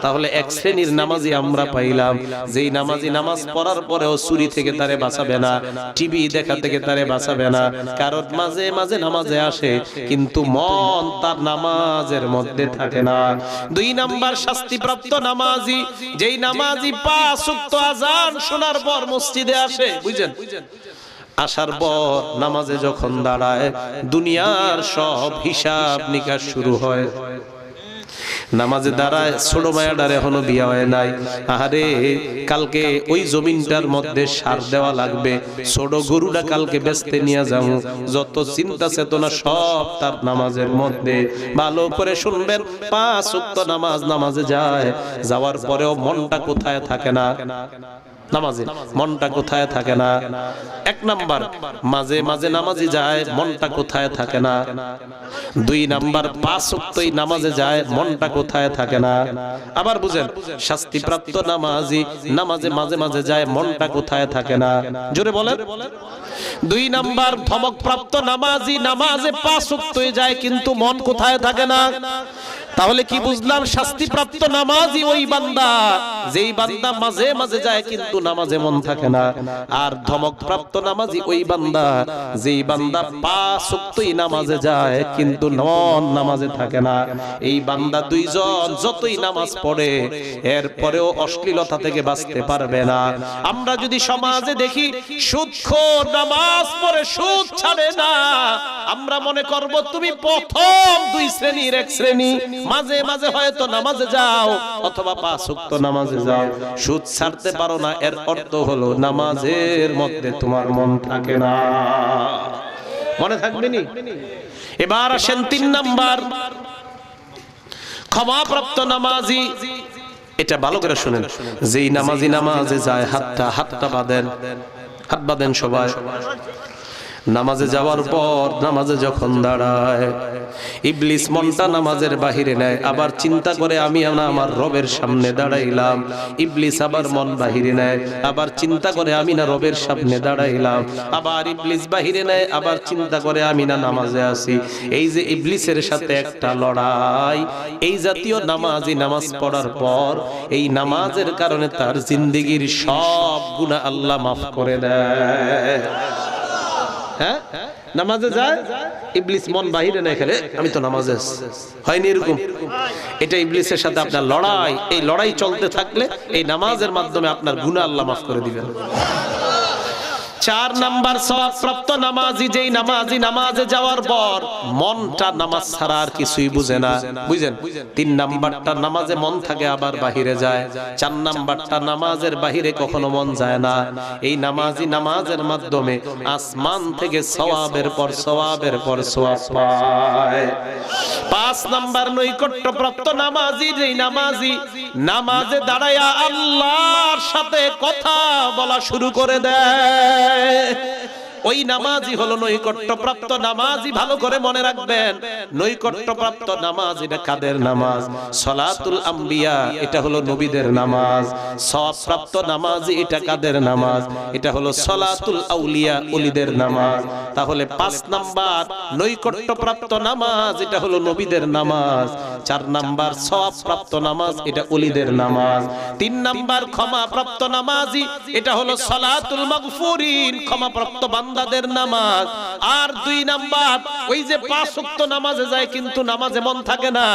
তাহলে এক শ্রেণীর নামাজি আমরা পাইলাম, যেই নামাজি নামাজ পড়ার পরেও চুরি থেকে তারে বাঁচাবে না, টিভি দেখা থেকে তারে বাঁচাবে না, কারণ মাঝে মাঝে নামাজে আসে কিন্তু মন তার নামাজের মধ্যে থাকে না। দুই নাম্বার শাস্তিপ্রাপ্ত নামাজি, যেই নামাজি 5 ওয়াক্ত আযান শোনার পর মসজিদে আসে, বুঝেন, আসার পর নামাজে যখন দাঁড়ায় দুনিয়ার সব হিসাব নিকাশ শুরু হয়। নামাজে দাঁড়ায়, ছোট মায়াটার এখনো বিয়ে হয় নাই, আরে কালকে ওই জমিনটার মধ্যে সার দেওয়া লাগবে, ছোট গরুটা কালকে বেচতে নিয়ে যাবো, যত চিন্তা চেতনা সব তার নামাজের মধ্যে। ভালো করে শুনবেন, 5 ওয়াক্ত নামাজে যায়, যাওয়ার পরেও মনটা কোথায় থাকে না? নামাজে মনটা কোথায় থাকে না? এক নাম্বার মাঝে মাঝে নামাজে যায়, মনটা কোথায় থাকে না? দুই নাম্বার 5 ওয়াক্তই নামাজে যায়, মনটা কোথায় থাকে না? আবার বুঝেন, শাস্তিপ্রাপ্ত নামাজি নামাজে মাঝে মাঝে যায়, মনটা কোথায় থাকে না? জোরে বলেন। দুই নাম্বার ধমকপ্রাপ্ত নামাজি নামাজে 5 ওয়াক্তই যায় কিন্তু মন কোথায় থাকে না? তাহলে কি বুঝলাম? শাস্তিপ্রাপ্ত নামাজি ওই বান্দা যেই বান্দা মাঝে মাঝে যায় কিন্তু নামাজে মন থাকে না, আর ধমকপ্রাপ্ত নামাজি ওই বান্দা যেই বান্দা 5 ওয়াক্তই নামাজে যায় কিন্তু মন নামাজে থাকে না। এই বান্দা দুইজন যতই নামাজ পড়ে এরপরেও অশ্লীলতা থেকে বাঁচতে পারবে না। আমরা যদি সমাজে দেখি সুদখোর নামাজ পড়ে সুদ ছাড়ে না, আমরা মনে করব তুমি প্রথম 2 শ্রেণীর এক শ্রেণী, মাঝে মাঝে হয়তো নামাজে যাও অথবা 5 ওয়াক্ত নামাজে যাও, সুদ ছাড়তে পারো না, এর অর্থ হলো নামাজের মধ্যে তোমার মন থাকে না। মনে থাকবে নি? এবার আসেন 3 নাম্বার ক্ষমাপ্রাপ্ত নামাজি। এটা ভালো করে শুনেন, যেই নামাজি নামাজে যায় হাতটা বাঁধেন, হাত বাঁধেন সবাই। নামাজে যাওয়ার পর নামাজে যখন দাঁড়ায় ইবলিস মনটা নামাজের বাহিরে নেয়, আবার চিন্তা করে আমি আমার রবের সামনে দাঁড়াইলাম। ইবলিস আবার মন বাহিরে নেয়, আবার চিন্তা করে আমি না রবের সামনে দাঁড়াইলাম। আবার ইবলিস বাহিরে নেয়, আবার চিন্তা করে আমি না নামাজে আছি। এই যে ইবলিসের সাথে একটা লড়াই। এই জাতীয় নামাজি নামাজ পড়ার পর এই নামাজের কারণে তার জিন্দেগীর সব গুনাহ আল্লাহ মাফ করে দেয়। হ্যাঁ, নামাজে যায়, ইবলিস মন বাহিরে না, এখানে আমি তো নামাজে হয়নি এরকম। এটা ইবলিসের সাথে আপনার লড়াই। এই লড়াই চলতে থাকলে এই নামাজের মাধ্যমে আপনার গুনাহ আল্লাহ মাফ করে দিবেন। 4 নাম্বার সওয়াবপ্রাপ্ত নামাজি, যেই নামাজি নামাজে যাওয়ার পর মনটা নামাজ ছাড়া আর কিছুই বুঝে না, বুঝেন। 3 নাম্বারটা নামাজে মন থাকে আবার বাহিরে যায়। 4 নাম্বারটা নামাজের বাহিরে কখনো মন যায় না। এই নামাজি নামাজের মাধ্যমে আসমান থেকে সওয়াবের পর সওয়াবের পর সওয়াব পায়। 5 নাম্বার নৈকট্যপ্রাপ্ত নামাজি, যেই নামাজি নামাজে দাঁড়ায়া আল্লাহর সাথে কথা বলা শুরু করে দেয়। ওই নামাজই হলো নৈকট্যপ্রাপ্ত নামাজই। ভালো করে মনে রাখবেন, নৈকট্যপ্রাপ্ত নামাজ এটা কাদের নামাজ? সালাতুল আম্বিয়া, এটা হলো নবীদের নামাজ। সওয়াবপ্রাপ্ত নামাজ এটা কাদের নামাজ? এটা হলো সালাতুল আউলিয়া, ওলিদের নামাজ। তাহলে 5 নাম্বার নৈকট্যপ্রাপ্ত নামাজ, এটা হলো নবীদের নামাজ। 4 নাম্বার সওয়াবপ্রাপ্ত নামাজ, এটা ওলিদের নামাজ। 3 নাম্বার ক্ষমাপ্রাপ্ত নামাজি, এটা হলো সালাতুল মাগফুরিন, ক্ষমাপ্রাপ্ত বান্দাদের নামাজ। আর 2 নাম্বার ওই যে 5 ওয়াক্ত নামাজে যায় কিন্তু নামাজে মন থাকে না,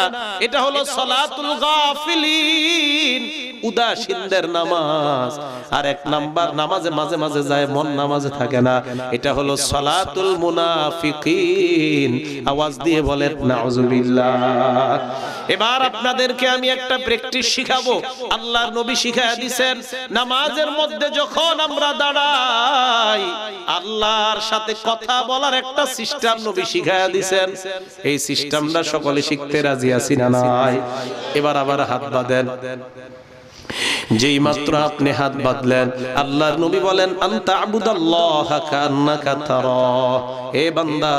এটা হলো সালাতুল গাফিলিন, উদাসীনদের নামাজ। আর 1 নাম্বার নামাজে মাঝে মাঝে যায় মন নামাজে থাকে না, এটা হলো সালাতুল মুনাফিকিন। আওয়াজ দিয়ে বলেন নাউজুবিল্লাহ। এবার আপনাদেরকে আমি একটা প্র্যাকটিস শিখাবো। আল্লাহর নবী শিখায়া দিয়েছেন, নামাজের মধ্যে যখন আমরা দাঁড়াই আল্লাহর সাথে কথা বলার একটা সিস্টেম নবী শিখায়া দিয়েছেন। এই সিস্টেমটা সকলে শিখতে রাজি আছি না নাই? এবার আবার হাত বাঁধেন। যেই মাত্র আপনি হাত বাঁধলেন, আল্লাহর নবী বলেন আনতা আবুদাল্লাহা কান্নাকা তারা। হে বান্দা,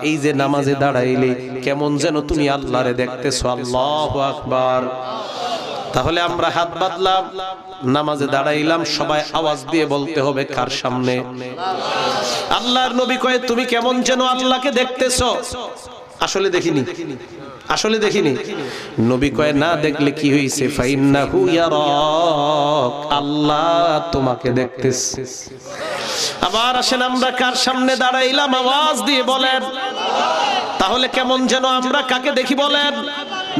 এই যে নামাজে দাঁড়াইলে কেমন যেন তুমি আল্লাহরে দেখতেছো। আল্লাহু আকবার। তাহলে আমরা হাত বাঁধলাম, নামাজে দাঁড়াইলাম, সবাই আওয়াজ দিয়ে বলতে হবে কার সামনে? আল্লাহর নবী কয় তুমি কেমন যেন আল্লাহকে দেখতেছো। আসলে দেখিনি, আসলে দেখিনি। নবী কয় না দেখলে কি হইছে? ফাইন্নাহু ইয়ারাক, আল্লাহ তোমাকে দেখতেছে। আবার আসেন আমরা কার সামনে দাঁড়াইলাম, আওয়াজ দিয়ে বলেন। তাহলে কেমন যেন আমরা কাকে দেখি বলেন?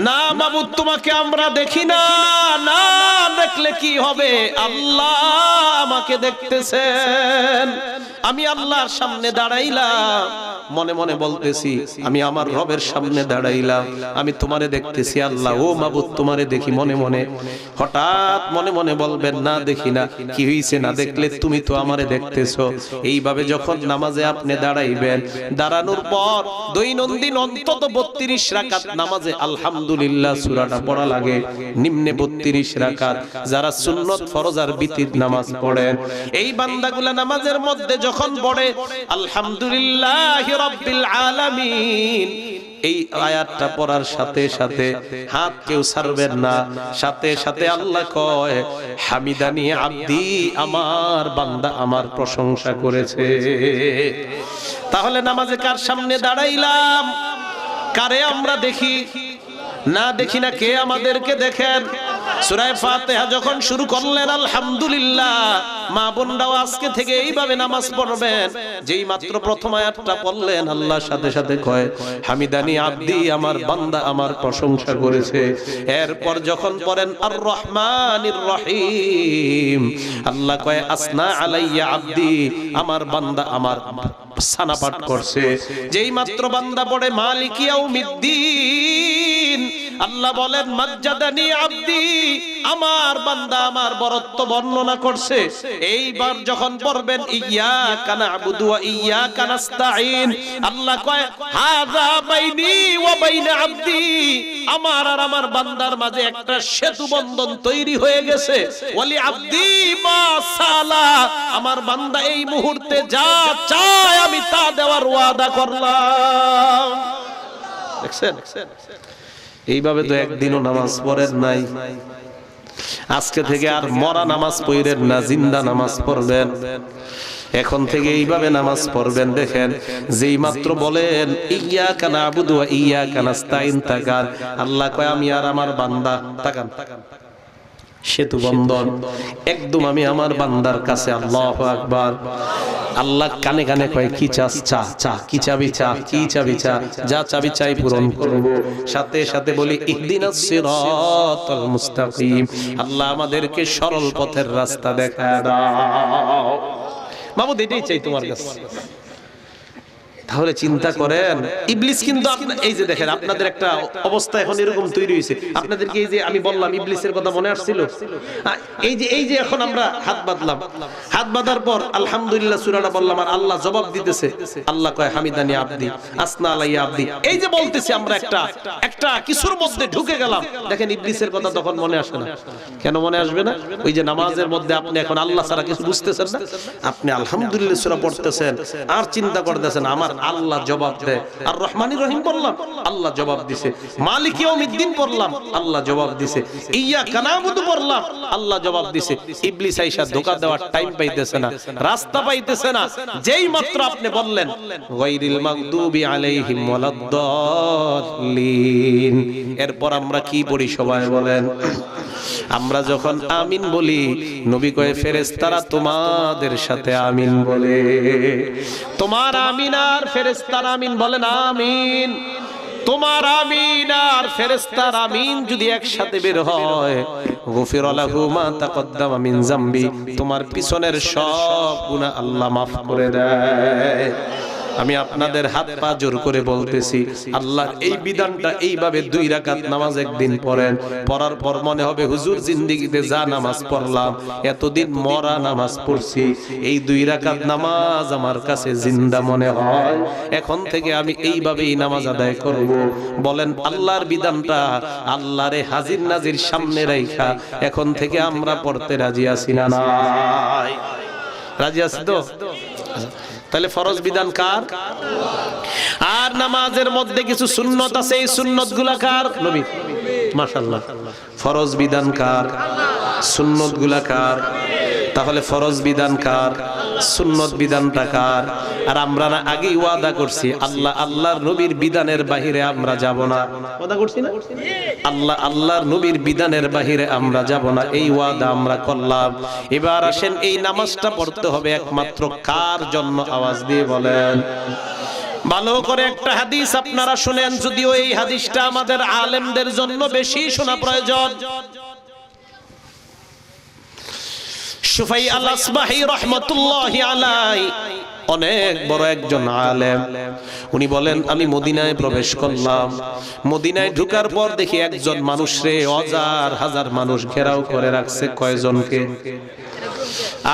না মাবুদ, তোমাকে আমরা দেখি না। না দেখলে কি হবে? আল্লাহ আমাকে দেখতেছেন। আমি আল্লাহর সামনে দাঁড়াইলাম, মনে মনে বলতেছি আমি আমার রবের সামনে দাঁড়াইলাম, আমি তোমারে দেখতেছি আল্লাহ। ও মাবুদ, তোমারে দেখি মনে মনে। হঠাৎ মনে মনে বলবেন না দেখি না, কি হইছে? না দেখলে তুমি তো আমারে দেখতেছো। এইভাবে যখন নামাজে আপনি দাঁড়াইবেন, দাঁড়ানোর পর দৈনন্দিন অন্তত 32 রাকাত নামাজে আলহামদুলিল্লাহ সূরাটা পড়া লাগে। নিম্নে 32 রাকাত। যারা সুন্নত, ফরজ আর বিতির নামাজ পড়েন, এই বান্দাগুলা নামাজের মধ্যে যখন পড়ে আলহামদুলিল্লাহ রাব্বিল আলামিন, এই আয়াতটা পড়ার সাথে সাথে হাত কেউ ছাড়বেন না। সাথে সাথে আল্লাহ কয় হামিদানি আব্দি, আমার বান্দা আমার প্রশংসা করেছে। তাহলে নামাজে কার সামনে দাঁড়াইলাম? কারে আমরা দেখি? না দেখি না, কে আমাদেরকে দেখেন? সূরা ফাতিহা যখন শুরু করলেন আলহামদুলিল্লাহ, মা বোনরাও আজকে থেকে এইভাবে নামাজ পড়বেন। যেই মাত্র প্রথম আয়াতটা পড়লেন, আল্লাহর সাথে সাথে কয় হামিদানি আব্দি, আমার বান্দা আমার প্রশংসা করেছে। এরপর যখন পড়েন আর রহমানির রহিম, আল্লাহ কয় আসনা আলাইয়া আব্দি, আমার বান্দা আমার সানা পাঠ করছে। যেই মাত্র বান্দা পড়ে মালিক ইয়াউমিদ্দিন, আল্লাহ বলেন মাজ্জাদানি আব্দি, আমার বান্দা আমার বরত্ব বর্ণনা করছে। এইবার যখন পড়বেন ইয়্যাকা না'বুদু ওয়া ইয়্যাকা নাস্তাঈন, আল্লাহ কয় হাযা বাইনি ওয়া বাইনা আব্দি, আমার আর আমার বান্দার মাঝে একটা সেতু বন্ধন তৈরি হয়ে গেছে। ওয়ালি আব্দি মা সালা, আমার বান্দা এই মুহূর্তে যা চায় আমি তা দেওয়ার ওয়াদা করলাম। দেখছেন? এইভাবে তো একদিনও নামাজ পড়েন নাই। আজকে থেকে আর মরা নামাজ পড়েন না, জিন্দা নামাজ পড়বেন। এখন থেকে এইভাবে নামাজ পড়বেন। দেখেন, যেই মাত্র বলেন ইয়্যাকা না'বুদু ওয়া ইয়্যাকা নাস্তাঈন, তাকান, আল্লাহ কয় আমি আর আমার বান্দা, তাকান, সেতু বন্ধন একদম আমি আমার বান্দার কাছে। আল্লাহু আকবার। আল্লাহ কানে কানে কয় কি চাস? চা, চা, কি চাবি? চা, কি চাবি? চা, যা চাবি চাই পূরণ করব। সাথে সাথে বলি ইহদিনাস সিরাতাল মুস্তাকিম, আল্লাহ আমাদেরকে সরল পথের রাস্তা দেখায় দাও। মাবুদ এটাই চাই তোমার কাছে। তাহলে চিন্তা করেন ইবলিস কিন্তু এই যে দেখেন আপনাদের একটা অবস্থা এখন এরকম তৈরি হয়েছে, আপনাদেরকে এই যে আমি বললাম ইবলিসের কথা মনে আসছিল, এই যে এখন আমরা হাত বাঁধলাম, হাত বাঁধার পর আলহামদুলিল্লাহ সূরাটা বললাম আর আল্লাহ জবাব দিতেছে, আল্লাহ কয় হামিদানি আব্দি আসনা আলাইয়া আব্দি, এই যে বলতেছি আমরা একটা কিছুর মধ্যে ঢুকে গেলাম। দেখেন ইবলিসের কথা তখন মনে আসে না। কেন মনে আসবে না? ওই যে নামাজের মধ্যে আপনি এখন আল্লাহ ছাড়া কিছু বুঝতেছেন না, আপনি আলহামদুলিল্লাহ সূরা পড়তেছেন আর চিন্তা করতেছেন আমার আল্লাহ জবাব দেয়। আর রহমানির রহিম পড়লাম, আল্লাহ জবাব দিছে। মালিক ইয়াউমিদ্দিন পড়লাম, আল্লাহ জবাব দিছে। ইয়্যাকা না'বুদু পড়লাম, আল্লাহ জবাব দিছে। ইবলিস আইসা ধোঁকা দেওয়ার টাইম পাইতেছে না, রাস্তা পাইতেছে না। যেই মাত্র আপনি বললেন গায়রিল মাগদুবি আলাইহিম ওয়ালাদ-দাল্লিন, এরপর আমরা কি পড়ি সবাই বলেন? আমরা যখন আমিন বলি নবী কয় ফেরেশতারা তোমাদের সাথে আমিন বলে। তোমার আমিন আর ফেরেশতার আমিন বলেন আমিন। তোমার আমিন আর ফেরেশতার আমিন যদি একসাথে বের হয়, গফির লাহু মা তাকদ্দামা মিন যামবি, তোমার পিছনের সব গুনাহ আল্লাহ মাফ করে দেয়। আমি আপনাদের হাত পা জোর করে বলতেছি, আল্লাহর এই বিধানটা এইভাবে 2 রাকাত নামাজ একদিন পড়েন, পড়ার পর মনে হবে হুজুর জিন্দেগিতে যা নামাজ পড়লাম এতদিন মরা নামাজ পড়ছি, এই 2 রাকাত নামাজ আমার কাছে জিন্দা মনে হয়, এখন থেকে আমি এইভাবেই নামাজ আদায় করব। বলেন আল্লাহর বিধানটা আল্লাহরে হাজির নাজির সামনে রাইখা এখন থেকে আমরা পড়তে রাজি আছি না নাই? রাজি আছি তো? তাহলে ফরজ বিধান কার? আর নামাজের মধ্যে কিছু সুন্নত আছে, এই সুন্নতগুলা কার? নবী। মাশাআল্লাহ। ফরজ বিধান কার? সুন্নতগুলা কার? তাহলে ফরজ বিধান কার? সুন্নত বিধানটা কার? আর আমরা না আগেই ওয়াদা করছি আল্লাহর নবীর বিধানের বাহিরে আমরা যাব না। ওয়াদা করছি না? আল্লাহর নবীর বিধানের বাহিরে আমরা যাব না, এই ওয়াদা আমরা করলাম। এবার আসেন এই নামাজটা পড়তে হবে একমাত্র কার জন্য? আওয়াজ দিয়ে বলেন। ভালো করে একটা হাদিস আপনারা শুনেন, যদিও এই হাদিসটা আমাদের আলেমদের জন্য বেশি শোনা প্রয়োজন। শুফাই আল-আসবাহি রাহমাতুল্লাহি আলাইহি অনেক বড় একজন আলেম, উনি বলেন আমি মদিনায় প্রবেশ করলাম, মদিনায় ঢোকার পর দেখি একজন মানুষরে হাজার হাজার মানুষ ঘেরাও করে রাখছে। কয়জনকে?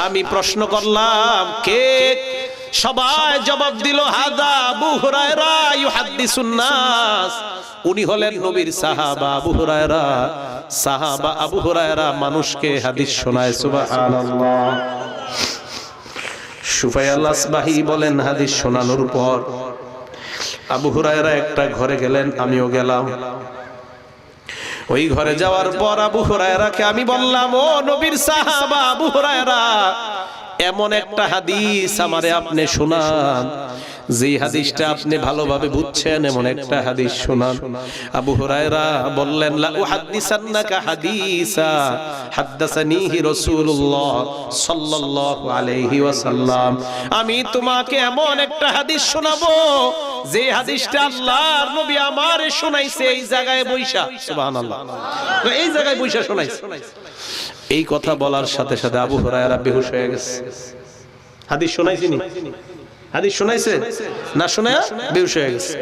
আমি প্রশ্ন করলাম কে? সবাই জবাব দিল হাদা আবু হুরায়রা ইউহাদ্দিসুন নাস। উনি হলেন নবীর সাহাবা আবু হুরায়রা। সাহাবা আবু হুরায়রা মানুষকে হাদিস শোনায়। সুবহানাল্লাহ। শুফাই আল-আসবাহি বলেন হাদিস শোনানোর পর আবু হুরায়রা একটা ঘরে গেলেন, আমিও গেলাম। ওই ঘরে যাওয়ার পর আবু হুরায়রাকে আমি বললাম, ও নবীর সাহাবা আবু হুরায়রা, এমন একটা হাদিস আমারে আপনি শোনান, যে হাদিসটা আপনি ভালোভাবে বুঝছেন, এমন একটা হাদিস শোনান। আবু হুরায়রা বললেন, লা উহাদ্দিসান্নাকা হাদিসা হাদ্দাসানিহি রাসূলুল্লাহ সাল্লাল্লাহু আলাইহি ওয়াসাল্লাম, আমি তোমাকে এমন একটা হাদিস শোনাবো যে হাদিসটা আল্লাহর নবী আমারে শোনাইছে এই জায়গায় বইসা। সুবহানাল্লাহ। এই জায়গায় বইসা শোনাইছে। এই কথা বলার সাথে সাথে আবু হুরায়রা বেহুশ হয়ে গেছে। হাদিস শোনাইছিনি? হাদিস শোনাইছে না, শোনায়া বেহুশ হয়ে গেছে।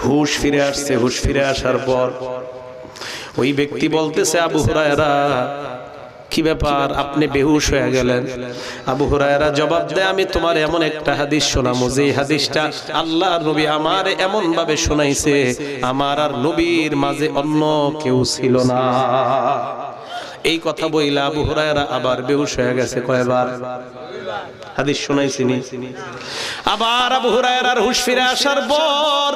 হুশ ফিরে আসছে। হুশ ফিরে আসার পর ওই ব্যক্তি বলতেছে, আবু হুরায়রা কি ব্যাপার, আপনি বেহুশ হয়ে গেলেন? আবু হুরায়রা জবাব দেয়, আমি তোমার এমন একটা হাদিস শোনাবো যে হাদিসটা আল্লাহর নবী আমার এমন ভাবে শোনাইছে আমার আর নবীর মাঝে অন্য কেউ ছিল না। এই কথা বইলা আবু হুরায়রা আবার বেহুশ হয়ে গেছে। কয়বার? হাদিস শোনাইছিনি। আবার আবু হুরায়রার হুশ ফিরে আসার পর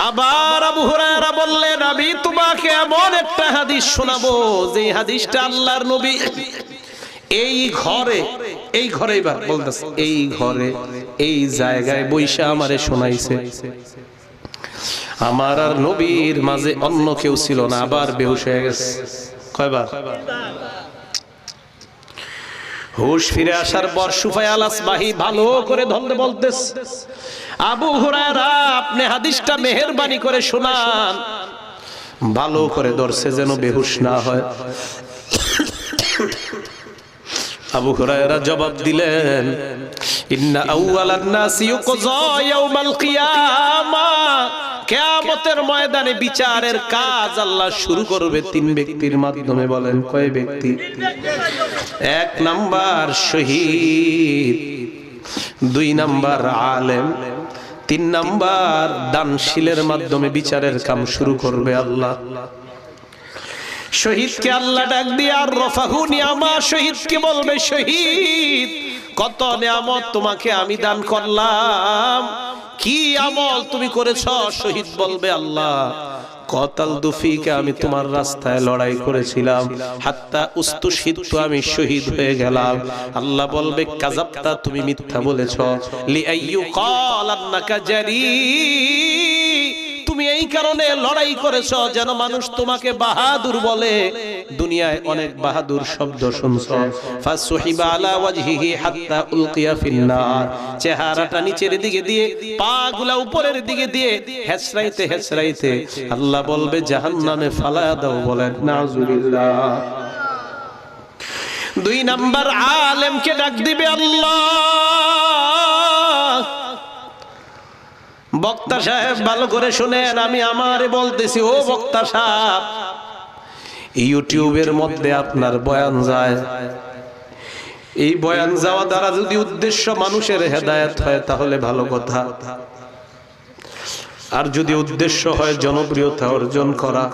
আবার আবু হুরায়রা বললেন, আমি তোমাকে এমন একটা হাদিস শোনাবো যে হাদিসটা আল্লাহর নবী এই ঘরে এবার বলতেছে, এই ঘরে এই জায়গায় বইসা আমারে শোনাইছে, আমার আর নবীর মাঝে অন্য কেউ ছিল না। আবার বেহুশ হয়ে গেছে। কয়বার? হুশ ফিরে আসার পর শুফাই আল-আসবাহি ভালো করে ধরতে বলতেছে, আবু হুরায়রা আপনি হাদিসটা মেহেরবানি করে শোনান। ভালো করে ধরছে যেন বেহুশ না হয়। আবু হুরায়রা জবাব দিলেন, ইন্না আউওয়ালান নাসি ইউকযা ইয়াউমাল কিয়ামা, কিয়ামতের ময়দানে বিচারের কাজ আল্লাহ শুরু করবে তিন ব্যক্তির মাধ্যমে। বলেন কয় ব্যক্তি? এক নাম্বার শহীদ, দুই নাম্বার আলেম, তিন নাম্বার দানশীলের মাধ্যমে বিচারের কাম শুরু করবে আল্লাহ। শহীদকে আল্লাহ ডাক দিয়ে আর রফাহু নিয়ামা, শহীদকে বলবে শহীদ কত নিয়ামত তোমাকে আমি দান করলাম, কি আমল তুমি করেছো? শহীদ বলবে আল্লাহ কতাল দুফিকে, আমি তোমার রাস্তায় লড়াই করেছিলাম, হাত্তা উস্তুশহিদতু, আমি শহীদ হয়ে গেলাম। আল্লাহ বলবে কাযাবতা, তুমি মিথ্যা বলেছো, লিআইয়ু ক্বাল আন্নাকা জারি, তুমি এই কারণে লড়াই করেছো যেন মানুষ তোমাকে বাহাদুর বলে। দুনিয়ায় অনেক বাহাদুর শব্দ শুনছো। ফাসুহিবা আলা ওয়াজহিহি হাত্তা উলকিয়া ফিন্নার, চেহারাটা নিচের দিকে দিয়ে পাগুলা উপরের দিকে দিয়ে হেসরাইতে হেসরাইতে আল্লাহ বলবে জাহান্নামে ফালায়া দাও। বলেন নাউজুবিল্লাহ। দুই নাম্বার আলেমকে ডাক দিবে আল্লাহ, বক্তা সাহেব ভালো করে শুনেন, আমি আমারে বলতেছি, ও বক্তা সাহেব, ইউটিউবের মধ্যে আপনার বয়ান যায়, এই বয়ান যাওয়া দ্বারা যদি উদ্দেশ্য মানুষের হেদায়েত হয় তাহলে ভালো কথা, আর যদি উদ্দেশ্য হয় জনপ্রিয়তা অর্জন করা,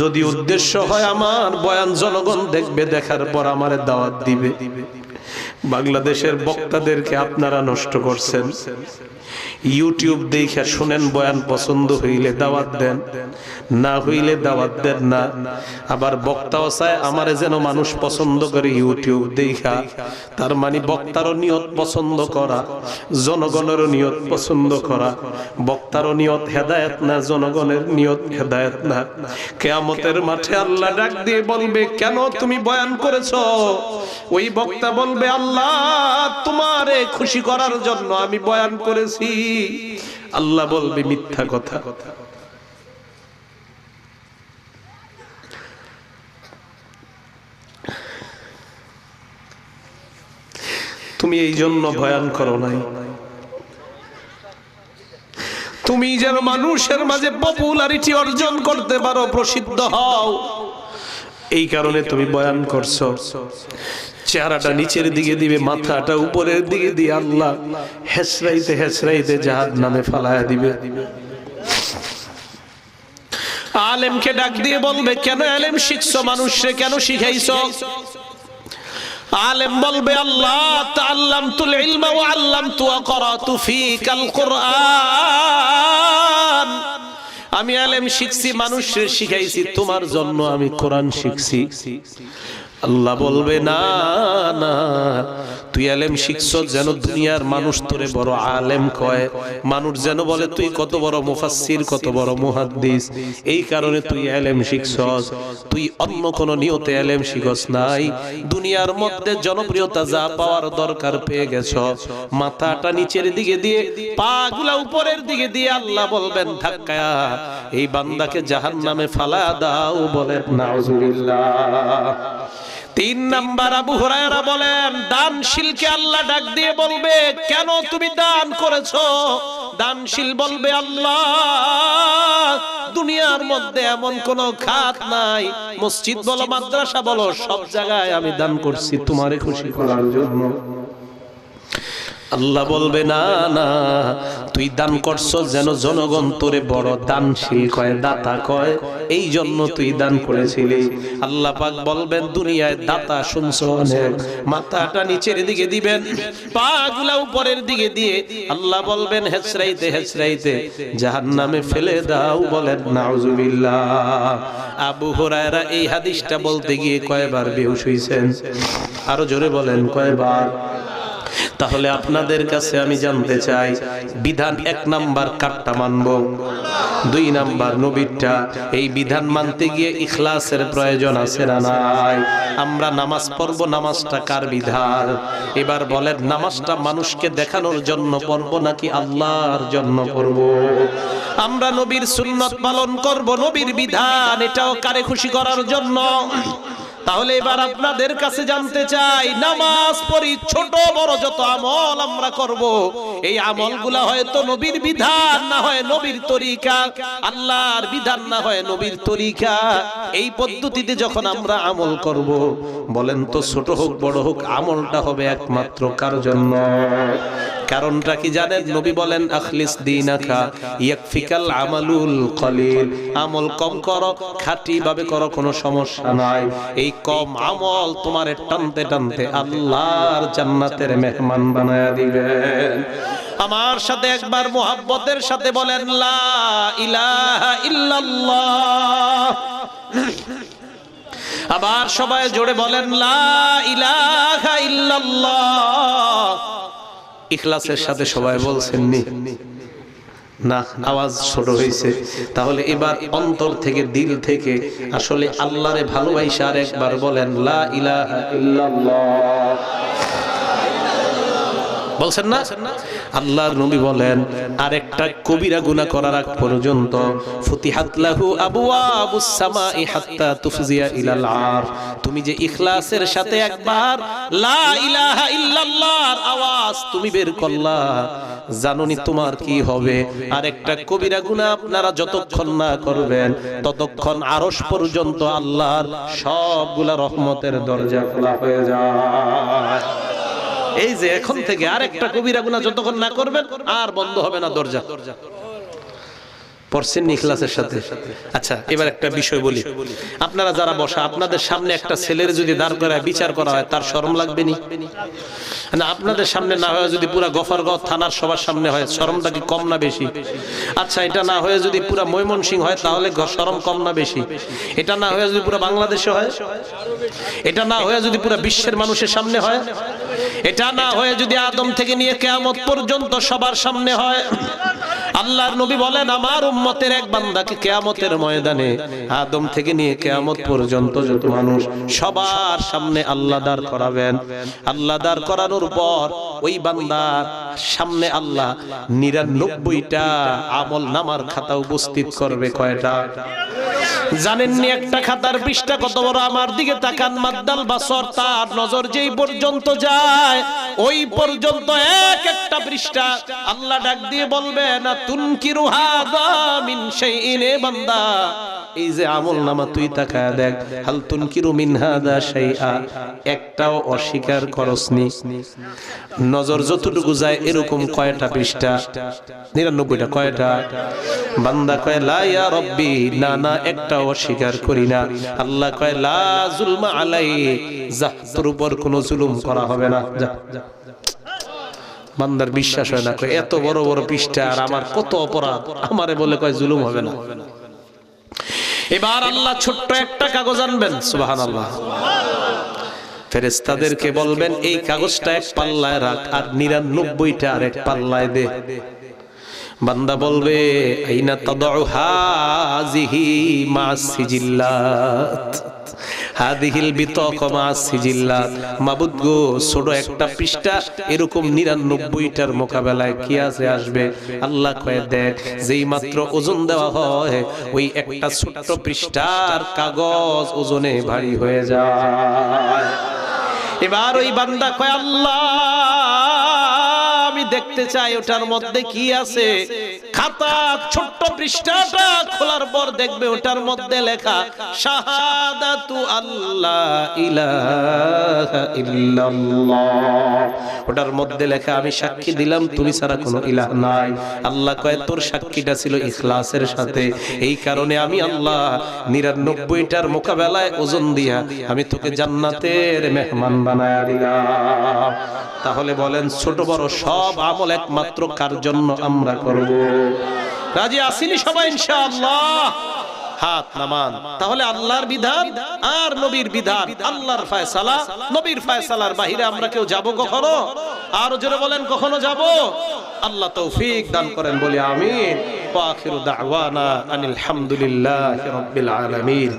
যদি উদ্দেশ্য হয় আমার বয়ান জনগণ দেখবে, দেখার পর আমারে দাওয়াত দিবে, বাংলাদেশের বক্তাদেরকে আপনারা নষ্ট করছেন। ইউটিউব দেখে শুনেন, বয়ান পছন্দ হইলে দাওয়াত দেন, না হইলে দাওয়াত দেন না। আবার বক্তাও চায় আমারে যেন মানুষ পছন্দ করে ইউটিউব দেখা, তার মানে বক্তারও নিয়ত পছন্দ করা, জনগণেরও নিয়ত পছন্দ করা। বক্তারও নিয়ত হেদায়েত না, জনগণের নিয়ত হেদায়েত না। কিয়ামতের মাঠে আল্লাহ ডাক দিয়ে বলবে কেন তুমি বয়ান করেছো? ওই বক্তা বলবে আল্লাহ তোমারে খুশি করার জন্য আমি বয়ান করেছি। আল্লাহ বলবে মিথ্যা কথা। তুমি এই জন্য বয়ান করো নাই, তুমি যেন মানুষের মাঝে পপুলারিটি অর্জন করতে পারো, প্রসিদ্ধ হও, এই কারণে তুমি বয়ান করছো। চেহারাটা নিচের দিকে দিবে, মাথাটা উপরের দিকে দিয়ে আল্লাহ হেসরাইতে হেসরাইতে জাহান্নামে ফালায়া দিবে। আলেমকে ডাক দিয়ে বলবে কেন আলেম শিখছো, মানুষে কেন শিখাইছো? আলেম বলবে আল্লাহ তাআল্লামতুল ইলমা ওয়া আল্লামতু ওয়া ক্বরাতু ফীকাল কুরআন, আমি আলেম শিখছি, মানুষের শিখাইছি, তোমার জন্য আমি কোরআন শিখছি। আল্লাহ বলবে না না, তুই আলেম শিখছো যেন দুনিয়ার মানুষ তোরে বড় আলেম কয়, মানুষ যেন বলে তুই কত বড় মুফাসসির, কত বড় মুহাদ্দিস, এই কারণে তুই আলেম শিখছস। তুই অন্য কোন নিয়তে আলেম শিখস নাই, দুনিয়ার মধ্যে জনপ্রিয়তা যা পাওয়ার দরকার পেয়ে গেছো। মাথাটা নিচের দিকে দিয়ে পাগুলা উপরের দিকে দিয়ে আল্লাহ বলবেন ধাক্কায়া এই বান্দাকে জাহান্নামে ফালা দাও। বলেন নাউজুবিল্লাহ। তিন নাম্বার আবু হুরায়রা বলেন দানশীলকে আল্লাহ ডাক দিয়ে বলবে কেন তুমি দান করেছো? দানশীল বলবে আল্লাহ দুনিয়ার মধ্যে এমন কোন খাত নাই, মসজিদ বলো মাদ্রাসা বলো সব জায়গায় আমি দান করছি তোমারে খুশি করার জন্য। আল্লাহ বলবে না না, তুই দান করছো যেন জনগণ তোরে বড় দানশীল কয়, দাতা কয়, এই জন্য তুই দান করেছিলি। আল্লাহ পাক বলবেন দুনিয়ায় দাতা শুনছো অনেক, মাথাটা নিচের দিকে দিবেন, পাগুলা উপরের দিকে দিয়ে আল্লাহ বলবেন হেসরাইতে হেসরাইতে জাহান্নামে ফেলে দাও। বলেন নাউজুবিল্লাহ। আবু হুরায়রা এই হাদিসটা বলতে গিয়ে কয়বার বেহুশ হইছেন? আরো জোরে বলেন কয়বার? তাহলে আপনাদের কাছে আমি জানতে চাই বিধান এক নাম্বার কাটটা মানবো, দুই নাম্বার নবীরটা। এই বিধান মানতে গিয়ে ইখলাসের প্রয়োজন আছে না নাই? আমরা নামাজ পড়ব, নামাজটা কার বিধান? এবার বলেন নামাজটা মানুষকে দেখানোর জন্য পড়ব নাকি আল্লাহর জন্য পড়ব? আমরা নবীর সুন্নত পালন করব, নবীর বিধান এটাও কারে খুশি করার জন্য? তাহলে এবার আপনাদের কাছে জানতে চাই, নামাজ পড়ি, ছোট বড় যত আমল আমরা করব, এই আমলগুলা হয়তো নবীর বিধান, না হয় নবীর তরিকা, আল্লাহর বিধান না হয় নবীর তরিকা। এই পদ্ধতিতে যখন আমরা আমল করব, বলেন তো ছোট হোক বড় হোক, আমলটা হবে একমাত্র কার জন্য? কারণটা কি জানেন? নবী বলেন আখলিস দীনাকা ইয়াকফিকাল আমালুল কলিল। আমল কম করো, খাঁটি ভাবে করো, কোনো সমস্যা নাই। এই কম আমল তোমার টানতে টানতে আল্লাহর জান্নাতের মেহমান বানায়া দিবেন। আমার সাথে একবার মুহাব্বতের সাথে বলেন লা ইলাহা ইল্লাল্লাহ। আবার সবাই জোরে বলেন লা ইলাহা ইল্লাল্লাহ। ইখলাসের সাথে সবাই বলছেন নি? না, আওয়াজ ছোট হয়েছে। তাহলে এবার অন্তর থেকে, দিল থেকে আসলে আল্লাহরে ভালোবাসা আর একবার বলেন লা ইলাহা ইল্লাল্লাহ। বলছেন না? আল্লাহর নবী বলেন আরেকটা কবিরা গুনাহ করার আগ পর্যন্ত ফুতিহাত লাহু আবওয়াবুস সামাই হাত্তা তুফজিয়া ইলাল আরশ। তুমি যে ইখলাসের সাথে একবার লা ইলাহা ইল্লাল্লাহর আওয়াজ তুমি বের করলা, জানোনি তোমার কি হবে? আরেকটা কবিরা গুনাহ আপনারা যতক্ষণ না করবেন ততক্ষণ আরশ পর্যন্ত আল্লাহর সবগুলা রহমতের দরজা খোলা হয়ে যায়। এই যে এখন থেকে আরেকটা কবিরা গুনাহ যতক্ষণ না করবেন আর বন্ধ হবে না দরজা। পড়ছেন ইখলাসের সাথে? আচ্ছা, এবার একটা বিষয় বলি। আপনারা যারা বসা, আপনাদের সামনে একটা ছেলের যদি দাঁড় করায় বিচার করা হয়, তার শরম লাগবে নি? না, আপনাদের সামনে না হয় যদি পুরা গফরগাঁও থানার সবার সামনে হয়, শরমটা কি কম না বেশি? আচ্ছা, এটা না হয়ে যদি পুরা ময়মনসিংহ হয়, তাহলে শরম কম না বেশি? এটা না হয়ে যদি পুরা বাংলাদেশে হয়, এটা না হয়ে যদি পুরা বিশ্বের মানুষের সামনে হয়, এটা না হয়ে যদি আদম থেকে নিয়ে কিয়ামত পর্যন্ত সবার সামনে হয়, আল্লাহর নবী বলেন আমার উম্মতের এক বান্দাকে কিয়ামতের ময়দানে আদম থেকে নিয়ে কিয়ামত পর্যন্ত যত মানুষ সবার সামনে আল্লাহ দাঁড় করাবেন। আল্লাহ দাঁড় করানোর পর ওই বান্দার সামনে আল্লাহ 99টা আমল নামার খাতা উপস্থিত করবে। কয়টা জানেননি? একটা খাতার পৃষ্ঠা কত বড়? আমার দিকে তাকান, মাদ্দাল বাসর, তার নজর যেই পর্যন্ত যায় ওই পর্যন্ত এক একটা পৃষ্ঠা। আল্লাহ ডাক দিয়ে বলবে না তুনকিরু হাযা মিন শাইইন, বান্দা এই যে আমল নামা তুই তাকায় দেখ, হাল তুনকিরু মিন হাযা শাইআ, একটাও অস্বীকার করসনি। নজর যতটুকু যায় এরকম কয়টা পৃষ্ঠা? 99টা। কয়টা? বান্দা কয় লা ইয়া রব্বি, না না, একটাও অস্বীকার করি না। আল্লাহ কয় লা যুলমা আলাই, যা তোর উপর কোনো জুলুম করা হবে না, যা। বান্দার বিশ্বাস হয় না, কয় এত বড় বড় পৃষ্ঠা আর আমার কত অপরাধ, আমারে বলে কয় জুলুম হবে না। এবার আল্লাহ ছোট্ট একটা কাগজ আনবেন, সুবহানাল্লাহ। ফেরেশতাদেরকে বলবেন এই কাগজটা এক পাল্লায় রাখ আর 99টা আরেক পাল্লায় দে। বান্দা বলবে আইনা তাদউ হাযিহি মা'আস সিজিল্লাত, হাদিহিল বিতাকা মা'আস সিজিল্লাত। মাবুদ গো, ছোট একটা পৃষ্ঠা এরকম 99টার মোকাবেলায় কি আছে আসবে? আল্লাহ কয় দেখ, যেই মাত্র ওজন দেওয়া হয় ওই একটা ছোট্ট পৃষ্ঠার কাগজ ওজনে ভারী হয়ে যায়। এবার ওই বান্দা কয় আল্লাহ আমি দেখতে চাই ওটার মধ্যে কি আছে। খাতা ছোট্ট পৃষ্ঠাটা খোলার পর দেখবে ওটার মধ্যে লেখা শাহাদাতু আল্লাহ ইলাহা ইল্লাল্লাহ। ওটার মধ্যে লেখা আমি সাক্ষী দিলাম তুমি ছাড়া কোনো ইলাহ নাই। আল্লাহ কয় তোর সাক্ষীটা ছিল ইখলাসের সাথে, এই কারণে আমি আল্লাহ 99টার মোকাবেলায় ওজন দিয়া আমি তোকে জান্নাতের মেহমান বানায়া দিলাম। তাহলে বলেন ছোট বড় সব আমল একমাত্র কার জন্য আমরা করব? রাজি আসিনি সবাই ইনশাআল্লাহ? হাত নামান। তাহলে আল্লাহর বিধান আর নবীর বিধান, আল্লাহর ফয়সালা নবীর ফয়সালার বাহিরে আমরা কেউ যাব কখনো? আর জোরে বলেন কখনো যাব? আল্লাহ তৌফিক দান করেন, বলি আমিন। ওয়া আখিরু দাওয়ানা আনিল হামদুলিল্লাহি রাব্বিল আলামিন।